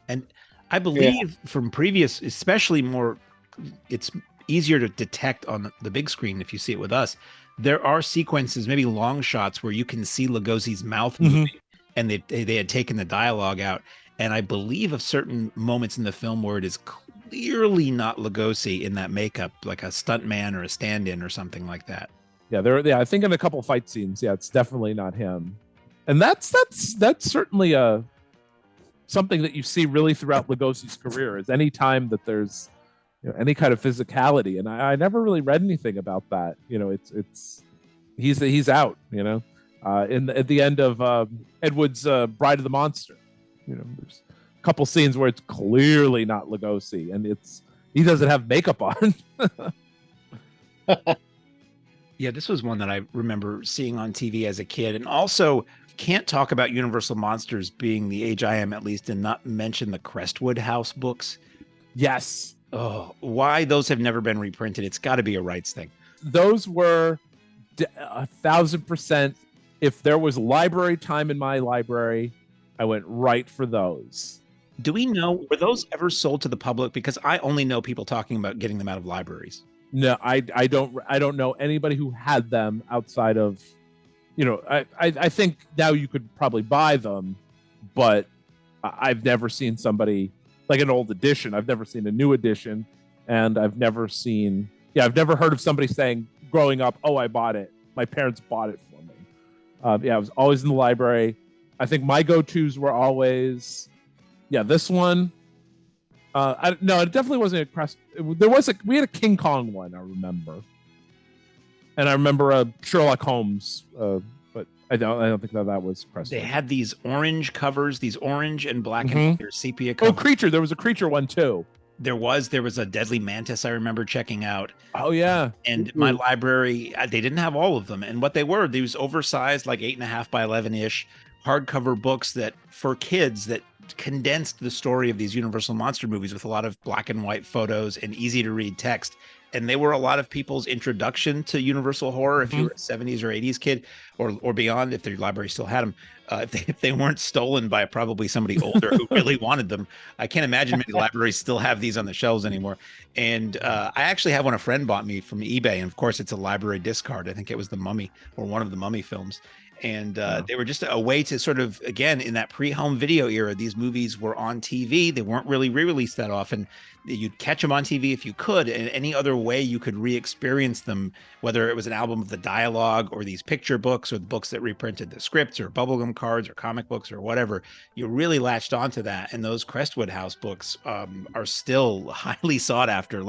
And I believe from previous, especially more, it's easier to detect on the big screen if you see it with us. There are sequences, maybe long shots, where you can see Lugosi's mouth moving, and they had taken the dialogue out. And I believe of certain moments in the film where it is clearly not Lugosi in that makeup, like a stuntman or a stand-in or something like that. Yeah, I think in a couple of fight scenes, it's definitely not him. And that's certainly something that you see really throughout Lugosi's career, is any time that there's any kind of physicality. And I never really read anything about that. It's he's out, At the end of Ed Wood's Bride of the Monster. There's a couple scenes where it's clearly not Lugosi, and he doesn't have makeup on. Yeah, this was one that I remember seeing on TV as a kid. And also, can't talk about Universal Monsters being the age I am, at least, and not mention the Crestwood House books. Yes. Oh, why those have never been reprinted. It's got to be a rights thing. Those were 1,000%. If there was library time in my library, I went right for those. Do we know, were those ever sold to the public? Because I only know people talking about getting them out of libraries. No, I don't know anybody who had them outside of, I think now you could probably buy them, but I've never seen somebody like an old edition. I've never seen a new edition, and I've never heard of somebody saying growing up, oh, I bought it. My parents bought it for me. I was always in the library. I think my go-tos were always, this one. No, it definitely wasn't a Crest. We had a King Kong one, I remember, and I remember a Sherlock Holmes, but I don't think that was Crest. They had these orange covers, these orange and black and white sepia covers. Oh, Creature! There was a Creature one too. There was a Deadly Mantis I remember checking out. Oh yeah, and my library, they didn't have all of them, and what they were, these oversized, like 8.5 by 11-ish hardcover books that for kids that condensed the story of these Universal Monster movies with a lot of black and white photos and easy to read text. And they were a lot of people's introduction to Universal horror. If you were a 70s or 80s kid or beyond, if their library still had them, if they weren't stolen by probably somebody older who really wanted them. I can't imagine many libraries still have these on the shelves anymore. And I actually have one a friend bought me from eBay. And of course, it's a library discard. I think it was The Mummy or one of the Mummy films. And they were just a way to sort of, again, in that pre-home video era, these movies were on TV. They weren't really re-released that often. You'd catch them on TV if you could, and any other way you could re-experience them, whether it was an album of the dialogue or these picture books or the books that reprinted the scripts or bubblegum cards or comic books or whatever, you really latched onto that. And those Crestwood House books are still highly sought after.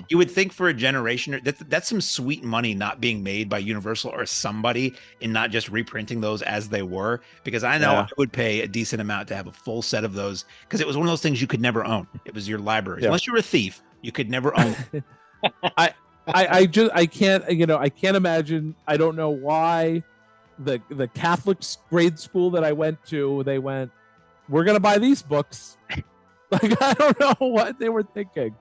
You would think for a generation, that's some sweet money not being made by Universal or somebody and not just reprinting those as they were, because I know I would pay a decent amount to have a full set of those, because it was one of those things you could never own. It was your library. Unless you were a thief, you could never own it. I can't imagine. I don't know why the Catholic grade school that I went to, they went, we're going to buy these books. I don't know what they were thinking.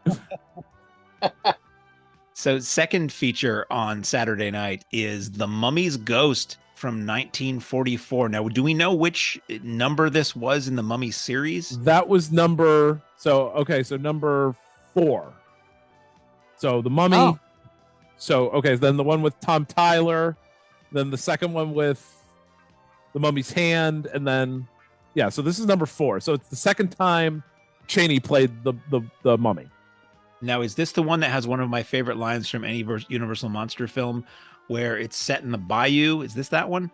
So second feature on Saturday night is The Mummy's Ghost from 1944. Now, do we know which number this was in the Mummy series? That was number 4. So the Mummy. Oh. So, then the one with Tom Tyler, then the second one with the Mummy's hand, and then, so this is number 4. So it's the second time Chaney played the Mummy. Now, is this the one that has one of my favorite lines from any Universal Monster film, where it's set in the bayou? Is this that one?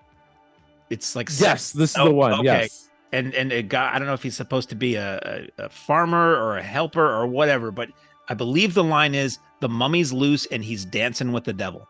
It's like yes, this is the one. Okay. Yes, and a guy, I don't know if he's supposed to be a farmer or a helper or whatever, but I believe the line is, "The mummy's loose and he's dancing with the devil."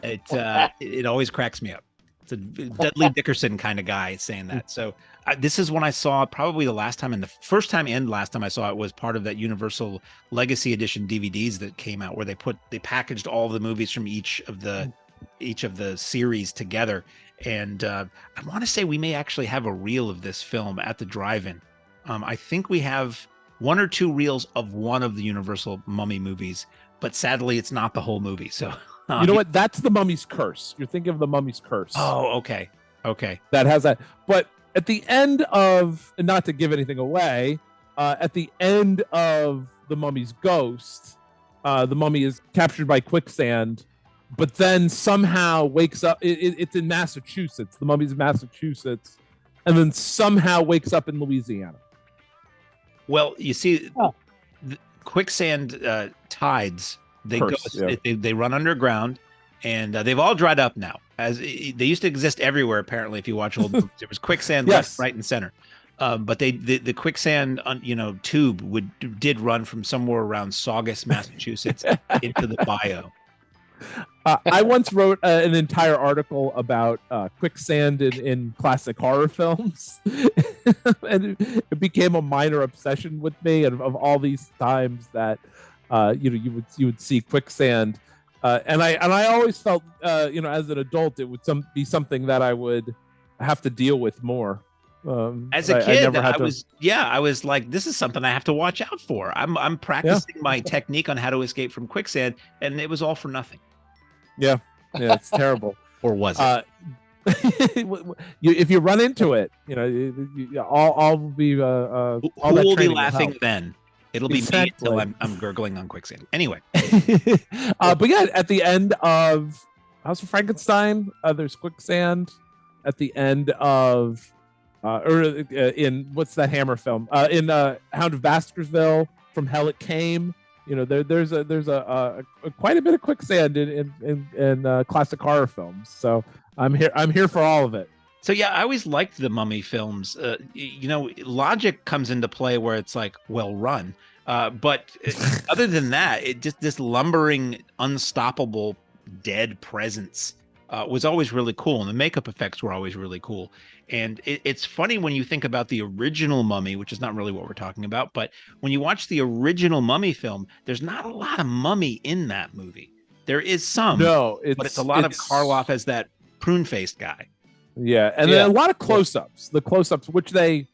It always cracks me up. It's a Dudley Dickerson kind of guy saying that. So this is when I saw probably the last time, and the first time and last time I saw it was part of that Universal Legacy Edition DVDs that came out, where they packaged all of the movies from each of the series together. And I want to say we may actually have a reel of this film at the drive-in. I think we have 1 or 2 reels of one of the Universal Mummy movies, but sadly it's not the whole movie. So you know what? That's the Mummy's Curse. You're thinking of the Mummy's Curse. Oh, okay. That has that. But at the end of, and not to give anything away, at the end of the Mummy's Ghost, the mummy is captured by quicksand, but then somehow wakes up. It's in Massachusetts. The mummy's in Massachusetts, and then somehow wakes up in Louisiana. Well, you see, the quicksand tides. They run underground, and they've all dried up now. As they used to exist everywhere, apparently. If you watch old, there was quicksand left, right, and center. But the quicksand, tube did run from somewhere around Saugus, Massachusetts, into the bayou. I once wrote an entire article about quicksand in classic horror films, and it became a minor obsession with me. And of all these times that you would see quicksand, and I always felt as an adult it would be something that I would have to deal with more. As a kid, I was like, this is something I have to watch out for. I'm practicing my technique on how to escape from quicksand, and it was all for nothing. Yeah, it's terrible. Or was it? If you run into it, I'll be. Who will be laughing then? It'll be me until I'm gurgling on quicksand. Anyway. But yeah, at the end of House of Frankenstein, there's quicksand. At the end of, in what's that Hammer film? In Hound of Baskerville, From Hell It Came. There's a quite a bit of quicksand in classic horror films. So I'm here for all of it. So yeah, I always liked the Mummy films. Logic comes into play where it's like, well run. But other than that, it just this lumbering, unstoppable, dead presence was always really cool, and the makeup effects were always really cool. And it's funny when you think about the original Mummy, which is not really what we're talking about, but when you watch the original Mummy film, there's not a lot of Mummy in that movie. There is some, but it's a lot of Karloff as that prune-faced guy. Yeah, and then a lot of close-ups. The close-ups, which they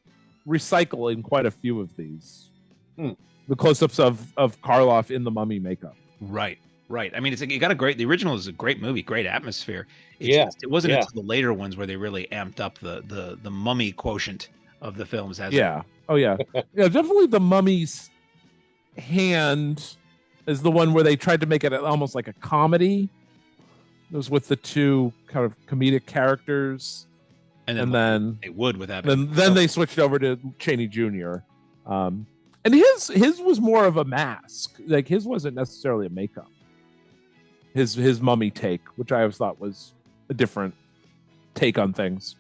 recycle in quite a few of these. The close-ups of Karloff in the Mummy makeup. Right. I mean, the original is a great movie, great atmosphere. It wasn't until the later ones where they really amped up the Mummy quotient of the films. Definitely the Mummy's hand is the one where they tried to make it almost like a comedy. It was with the two kind of comedic characters, and then they would with that. Then they switched over to Chaney Jr. And his was more of a mask. Like his wasn't necessarily a makeup. His Mummy take, which I always thought was a different take on things.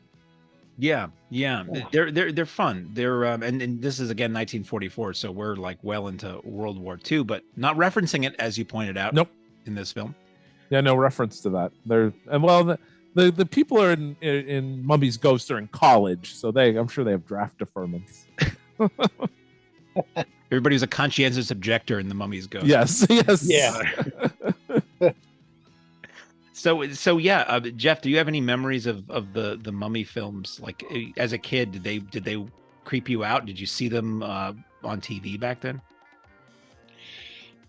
Yeah. They're fun. They're and this is again 1944, so we're like well into World War II, but not referencing it as you pointed out. Nope. In this film. Yeah, no reference to that. The people are in Mummy's Ghost are in college, so I'm sure they have draft deferments. Everybody's a conscientious objector in the Mummy's Ghost. Yes. Yeah. So yeah, Jeff, do you have any memories of the Mummy films? Like as a kid, did they creep you out? Did you see them on TV back then?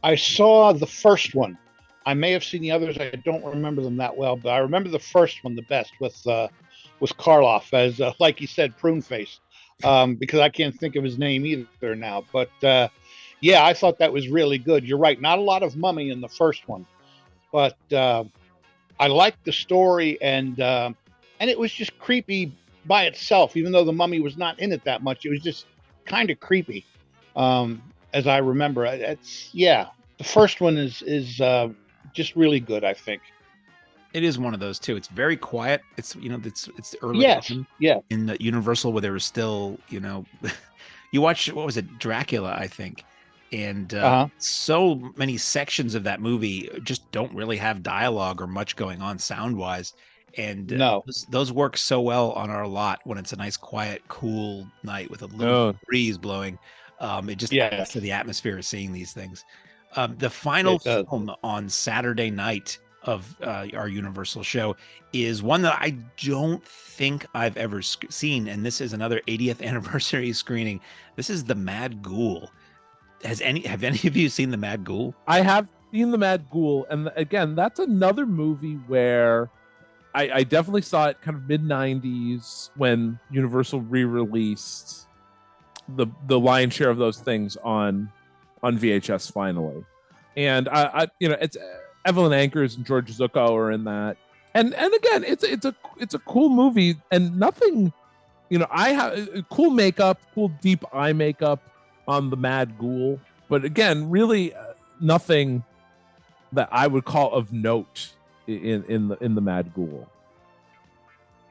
I saw the first one. I may have seen the others. I don't remember them that well, but I remember the first one the best with Karloff as, like you said, prune face, because I can't think of his name either now. But I thought that was really good. You're right. Not a lot of Mummy in the first one, but I liked the story, and it was just creepy by itself. Even though the Mummy was not in it that much, it was just kind of creepy, as I remember. The first one is just really good, I think. It is one of those too. It's very quiet. It's it's early in the Universal where there was still you watch, what was it, Dracula, I think, and so many sections of that movie just don't really have dialogue or much going on sound wise, and those work so well on our lot when it's a nice quiet cool night with a little breeze blowing. It just adds to the atmosphere of seeing these things. The final film on Saturday night of our Universal show is one that I don't think I've ever seen, and this is another 80th anniversary screening. This is The Mad Ghoul. Have any of you seen The Mad Ghoul? I have seen The Mad Ghoul, and again, that's another movie where I definitely saw it kind of mid-90s when Universal re-released the lion's share of those things on VHS finally. And it's Evelyn Ankers and George Zucco are in that. And again, it's a cool movie, and nothing, I have cool makeup, cool deep eye makeup on the Mad Ghoul, but again, really nothing that I would call of note in the Mad Ghoul.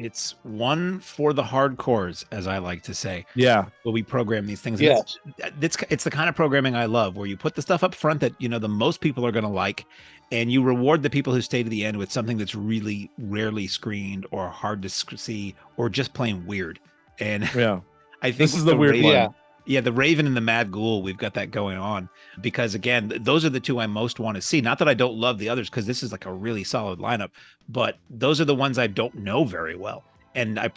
It's one for the hardcores, as I like to say. Yeah. Where we program these things. Yes. It's the kind of programming I love, where you put the stuff up front that, the most people are going to like, and you reward the people who stay to the end with something that's really rarely screened or hard to see or just plain weird. And yeah, I think this is the weird Raven, one. Yeah, the Raven and the Mad Ghoul, we've got that going on, because again, those are the two I most want to see. Not that I don't love the others, because this is like a really solid lineup, but those are the ones I don't know very well. And I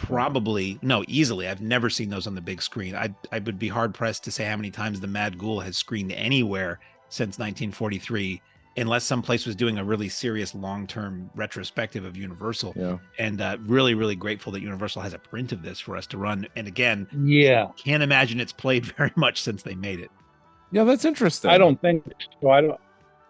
easily, I've never seen those on the big screen. I would be hard pressed to say how many times the Mad Ghoul has screened anywhere since 1943, unless someplace was doing a really serious long-term retrospective of Universal. Yeah. And really, really grateful that Universal has a print of this for us to run. And again, can't imagine it's played very much since they made it. Yeah, that's interesting. I don't think so.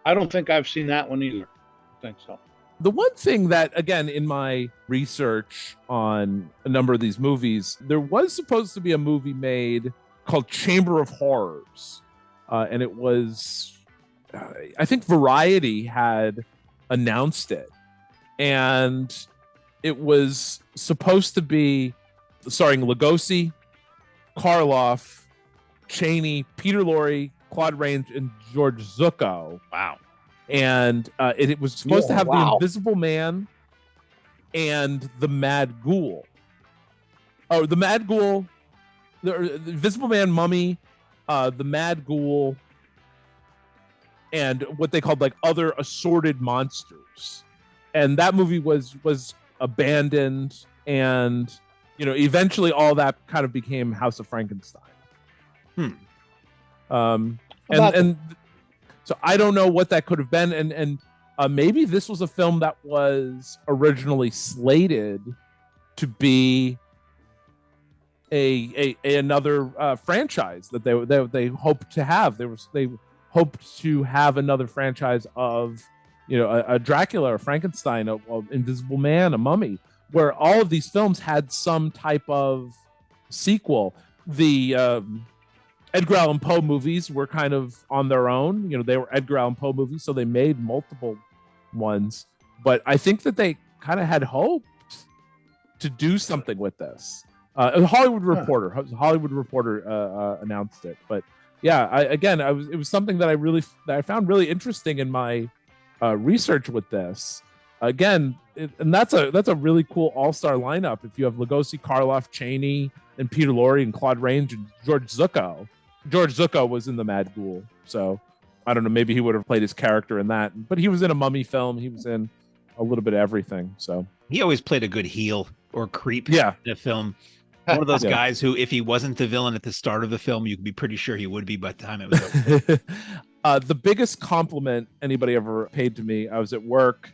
I don't think I've seen that one either. I think so. The one thing that, again, in my research on a number of these movies, there was supposed to be a movie made called Chamber of Horrors. And it was, I think Variety had announced it. And it was supposed to be starring Lugosi, Karloff, Chaney, Peter Lorre, Claude Rains, and George Zucco. Wow. And it was supposed to have the wow. Invisible Man and the Mad Ghoul. Oh, the Mad Ghoul, the Invisible Man, Mummy, the Mad Ghoul, and what they called like other assorted monsters. And that movie was abandoned, and eventually all that kind of became House of Frankenstein. And so I don't know what that could have been, and maybe this was a film that was originally slated to be another franchise that they hoped to have. They hoped to have another franchise of a Dracula, a Frankenstein, a Invisible Man, a Mummy, where all of these films had some type of sequel. The Edgar Allan Poe movies were kind of on their own. They were Edgar Allan Poe movies, so they made multiple ones. But I think that they kind of had hoped to do something with this. A Hollywood Reporter announced it. But yeah, it was something that I found really interesting in my research with this. Again, and that's a really cool all-star lineup. If you have Lugosi, Karloff, Chaney, and Peter Lorre, and Claude Rains, and George Zucco. George Zucco was in the Mad Ghoul, so I don't know. Maybe he would have played his character in that, but he was in a Mummy film. He was in a little bit of everything. So he always played a good heel or creep. In a film. One of those guys who, if he wasn't the villain at the start of the film, you could be pretty sure he would be by the time it was over. The biggest compliment anybody ever paid to me, I was at work,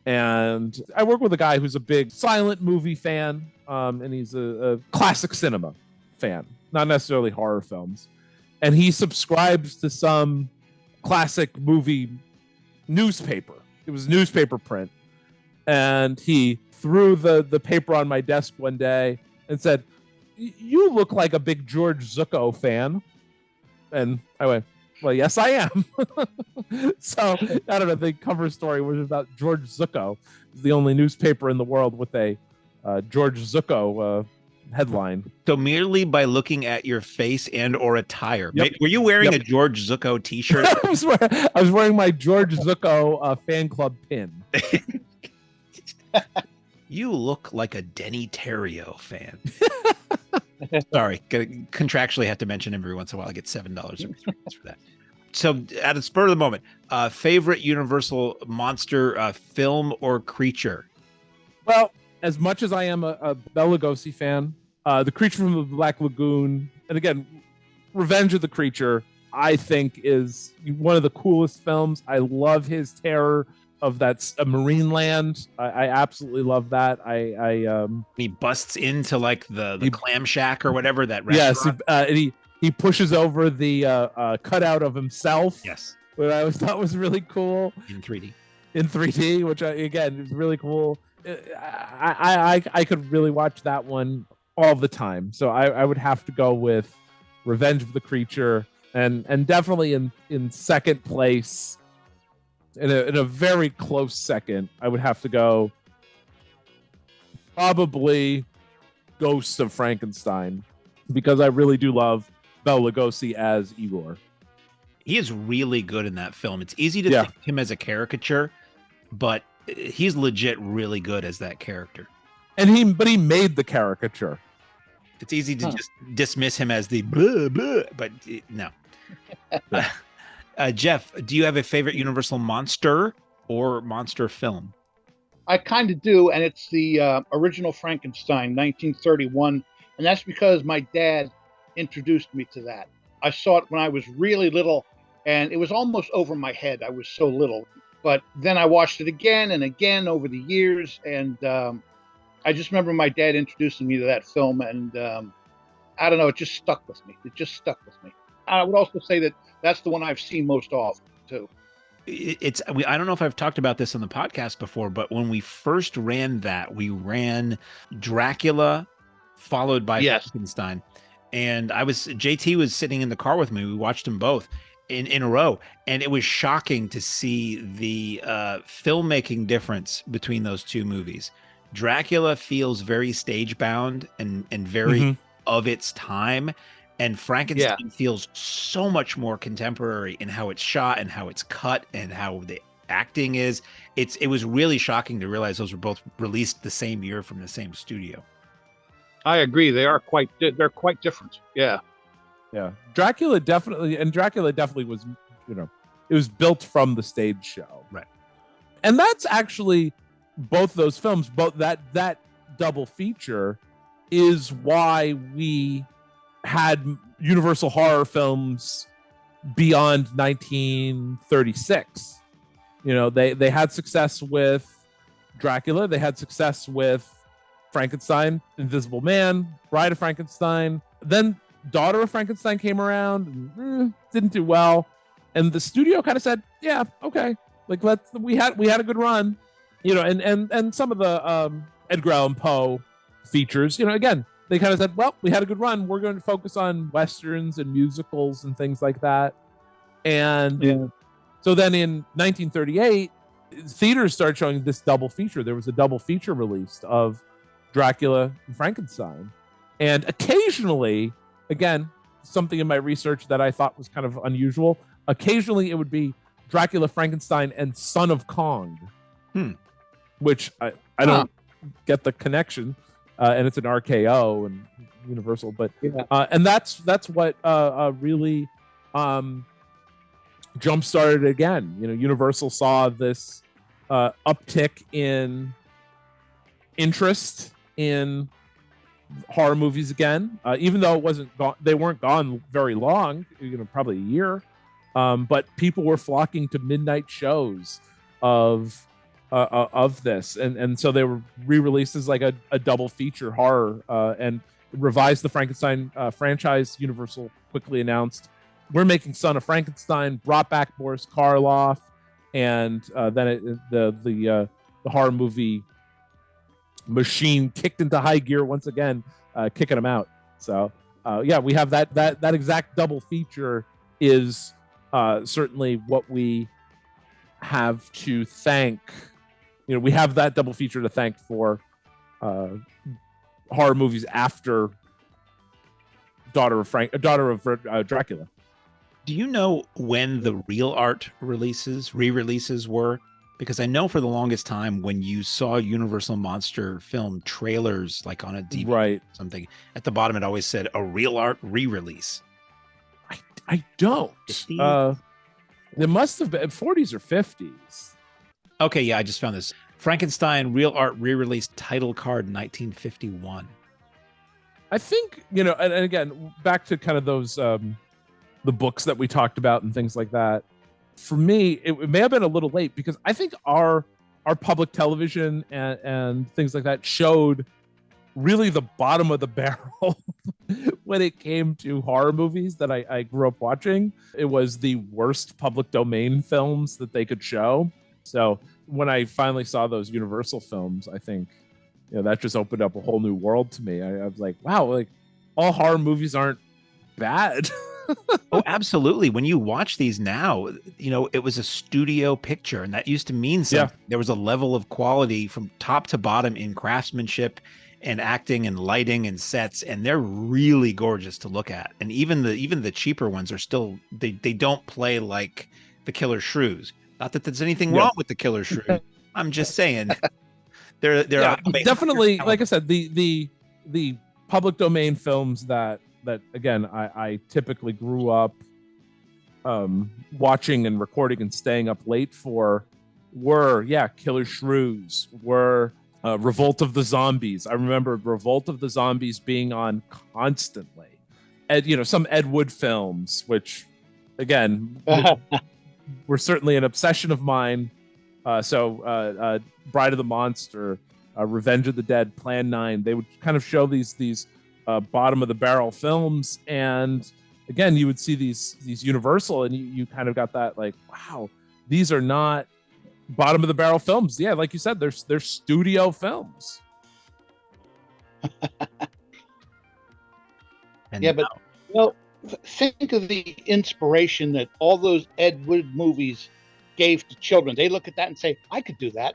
and I work with a guy who's a big silent movie fan, and he's a classic cinema fan, not necessarily horror films. And he subscribes to some classic movie newspaper. It was newspaper print. And he threw the paper on my desk one day and said, "You look like a big George Zucco fan." And I went, "Well, yes, I am." So, I don't know, the cover story was about George Zucco. It's the only newspaper in the world with a George Zucco headline. So merely by looking at your face and or attire. Yep. Were you wearing a George Zucco t-shirt? I was wearing my George Zucco fan club pin. You look like a Denny Terrio fan. Sorry, contractually have to mention him every once in a while. I get $7 for that. So at the spur of the moment, favorite Universal monster film or creature? Well, as much as I am a Bela Lugosi fan, The Creature from the Black Lagoon, and again, Revenge of the Creature, I think is one of the coolest films. I love his terror of that marine land. I absolutely love that. He busts into like the clam shack or whatever that restaurant. Yes, he pushes over the cutout of himself. Yes, which I always thought was really cool in 3D. In 3D, which again is really cool. I could really watch that one all the time. So I would have to go with Revenge of the Creature, and definitely in second place, in a very close second, I would have to go probably Ghosts of Frankenstein, because I really do love Bela Lugosi as Igor. He is really good in that film. It's easy to Yeah. think of him as a caricature, but he's legit really good as that character. And he made the caricature. It's easy to just dismiss him as the blah, blah, but no. Jeff, do you have a favorite Universal monster or monster film? I kind of do, and it's the original Frankenstein, 1931, and that's because my dad introduced me to that. I saw it when I was really little, and it was almost over my head. I was so little, but then I watched it again and again over the years, and I just remember my dad introducing me to that film, and I don't know, it just stuck with me. It just stuck with me. I would also say that that's the one I've seen most often, too. I don't know if I've talked about this on the podcast before, but when we first ran that, we ran Dracula followed by Frankenstein. And JT was sitting in the car with me. We watched them both in a row. And it was shocking to see the filmmaking difference between those two movies. Dracula feels very stage bound and very of its time. And Frankenstein feels so much more contemporary in how it's shot and how it's cut and how the acting is. It was really shocking to realize those were both released the same year from the same studio. I agree. They're quite different. Yeah. Yeah. Dracula definitely was, it was built from the stage show. Right. And that's actually both those films, both that double feature is why we had Universal horror films beyond 1936. They had success with Dracula. They had success with Frankenstein, Invisible Man, Bride of Frankenstein. Then Daughter of Frankenstein came around, and, didn't do well, and the studio kind of said, "Yeah, okay, like we had a good run," and some of the Edgar Allan Poe features, again, they kind of said, "Well, we had a good run. We're going to focus on westerns and musicals and things like that." And so then in 1938, theaters started showing this double feature. There was a double feature released of Dracula and Frankenstein. And occasionally, again, something in my research that I thought was kind of unusual, occasionally it would be Dracula, Frankenstein, and Son of Kong, which I don't get the connection. And it's an RKO and Universal, but and that's what really jump started it again. Universal saw this uptick in interest in horror movies again, even though they weren't gone very long, probably a year, but people were flocking to midnight shows of this, and so they were re-released as like a double feature horror, and revised the Frankenstein franchise. Universal quickly announced, "We're making Son of Frankenstein," brought back Boris Karloff, and then the horror movie machine kicked into high gear once again, kicking them out. So we have that exact double feature is certainly what we have to thank. We have that double feature to thank for horror movies after Daughter of Dracula. Do you know when the real art re-releases were? Because I know for the longest time when you saw Universal Monster film trailers, like on a DVD or something, at the bottom it always said a real art re-release. I don't. There must have been 40s or 50s. Okay, yeah, I just found this. Frankenstein Real Art re-release title card 1951. I think, and again, back to kind of those the books that we talked about and things like that. For me, it may have been a little late because I think our public television and things like that showed really the bottom of the barrel when it came to horror movies that I grew up watching. It was the worst public domain films that they could show. So when I finally saw those Universal films, I think that just opened up a whole new world to me. I was like, wow, like all horror movies aren't bad. Oh, absolutely. When you watch these now, it was a studio picture, and that used to mean something. There was a level of quality from top to bottom in craftsmanship and acting and lighting and sets, and they're really gorgeous to look at. And even the cheaper ones are still they don't play like the Killer Shrews. Not that there's anything wrong with the Killer Shrews. I'm just saying they're definitely, like I said, the public domain films that again I typically grew up watching and recording and staying up late for were Killer Shrews, were Revolt of the Zombies. I remember Revolt of the Zombies being on constantly. Some Ed Wood films, which again were certainly an obsession of mine. So Bride of the Monster, Revenge of the Dead, Plan 9, they would kind of show these bottom of the barrel films, and again you would see these Universal, and you kind of got that like, wow, these are not bottom of the barrel films. Yeah, like you said, they're studio films. But think of the inspiration that all those Ed Wood movies gave to children. They look at that and say, I could do that.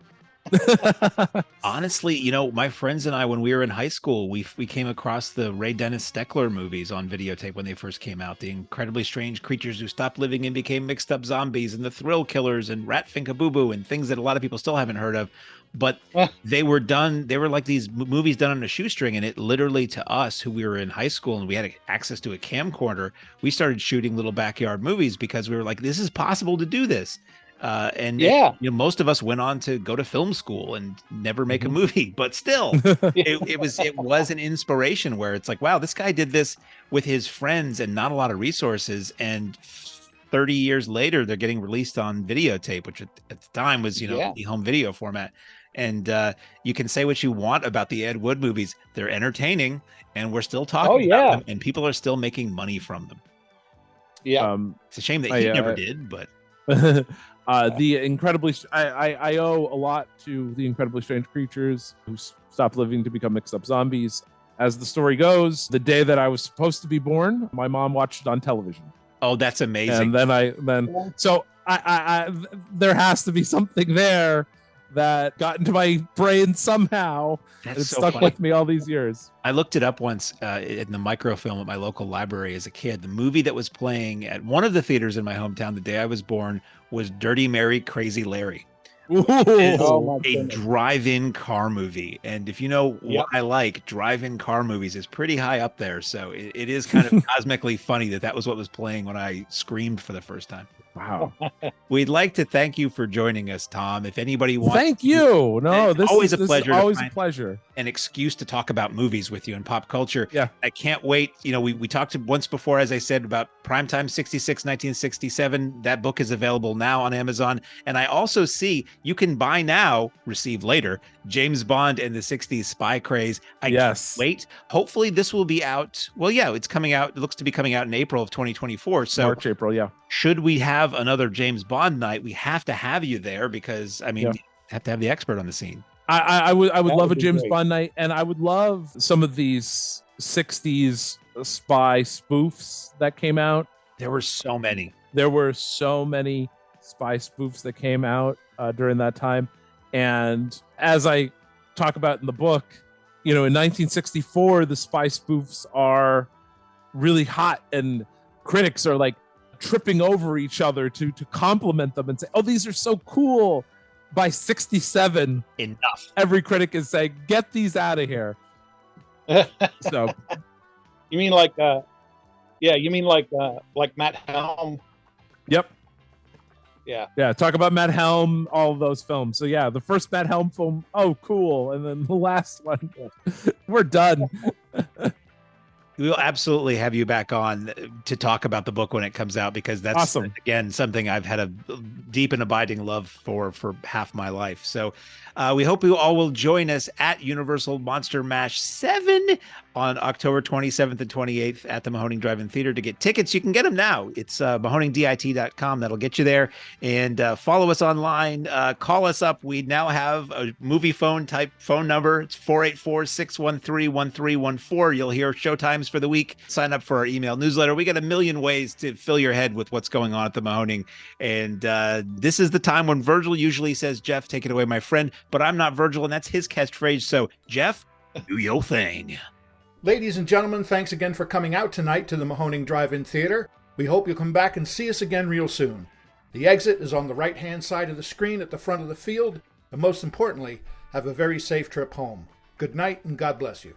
Honestly, my friends and I, when we were in high school, we came across the Ray Dennis Steckler movies on videotape when they first came out. The Incredibly Strange Creatures Who Stopped Living and Became Mixed Up Zombies, and the Thrill Killers, and Rat Finka Boo Boo, and things that a lot of people still haven't heard of. But they were like these movies done on a shoestring, and it literally, to us who we were in high school and we had access to a camcorder, we started shooting little backyard movies because we were like, this is possible to do this. Most of us went on to go to film school and never make a movie, but still it was an inspiration where it's like, wow, this guy did this with his friends and not a lot of resources, and 30 years later they're getting released on videotape, which at the time was the home video format. And you can say what you want about the Ed Wood movies, they're entertaining, and we're still talking about them, and people are still making money from them. It's a shame that he never did, but the incredibly I owe a lot to the Incredibly Strange Creatures Who Stopped Living to Become Mixed Up Zombies. As the story goes, the day that I was supposed to be born, my mom watched it on television. Oh, that's amazing. And so I there has to be something there that got into my brain somehow. It stuck with me all these years. I looked it up once in the microfilm at my local library as a kid. The movie that was playing at one of the theaters in my hometown the day I was born was Dirty Mary, Crazy Larry. A drive-in car movie. And if you know what I like, drive-in car movies is pretty high up there. So it is kind of cosmically funny that was what was playing when I screamed for the first time. Wow. We'd like to thank you for joining us, Thom. If anybody wants, thank you. No, this always is a pleasure. Always a pleasure. An excuse to talk about movies with you and pop culture. Yeah, I can't wait. We talked once before, as I said, about Primetime 66, 1967. That book is available now on Amazon, and I also see you can buy now, receive later, James Bond and the 60s Spy Craze. I can't wait. Hopefully, this will be out. Well, yeah, it's coming out. It looks to be coming out in April of 2024. So March, April, yeah. Should we have another James Bond night, we have to have you there because, you have to have the expert on the scene. I would love a James Bond night, and I would love some of these 60s spy spoofs that came out. There were so many. There were so many spy spoofs that came out during that time. And as I talk about in the book, in 1964, the spy spoofs are really hot, and critics are like tripping over each other to compliment them and say, oh, these are so cool. By 67, enough. Every critic is saying, get these out of here. So you mean like Matt Helm? Yep. Yeah. Talk about Matt Helm, all of those films. So yeah, the first Matt Helm film, oh cool. And then the last one, we're done. We'll absolutely have you back on to talk about the book when it comes out, because that's awesome. Again, something I've had a deep and abiding love for half my life. So we hope you all will join us at Universal Monster Mash 7 on October 27th and 28th at the Mahoning Drive-In Theater. To get tickets, you can get them now. It's mahoningdit.com. That'll get you there. And follow us online. Call us up. We now have a movie phone type phone number. It's 484-613-1314. You'll hear showtimes for the week, sign up for our email newsletter. We got a million ways to fill your head with what's going on at the Mahoning. And this is the time when Virgil usually says, Jeff, take it away, my friend. But I'm not Virgil, and that's his catchphrase. So, Jeff, do your thing. Ladies and gentlemen, thanks again for coming out tonight to the Mahoning Drive-In Theater. We hope you'll come back and see us again real soon. The exit is on the right-hand side of the screen at the front of the field. And most importantly, have a very safe trip home. Good night and God bless you.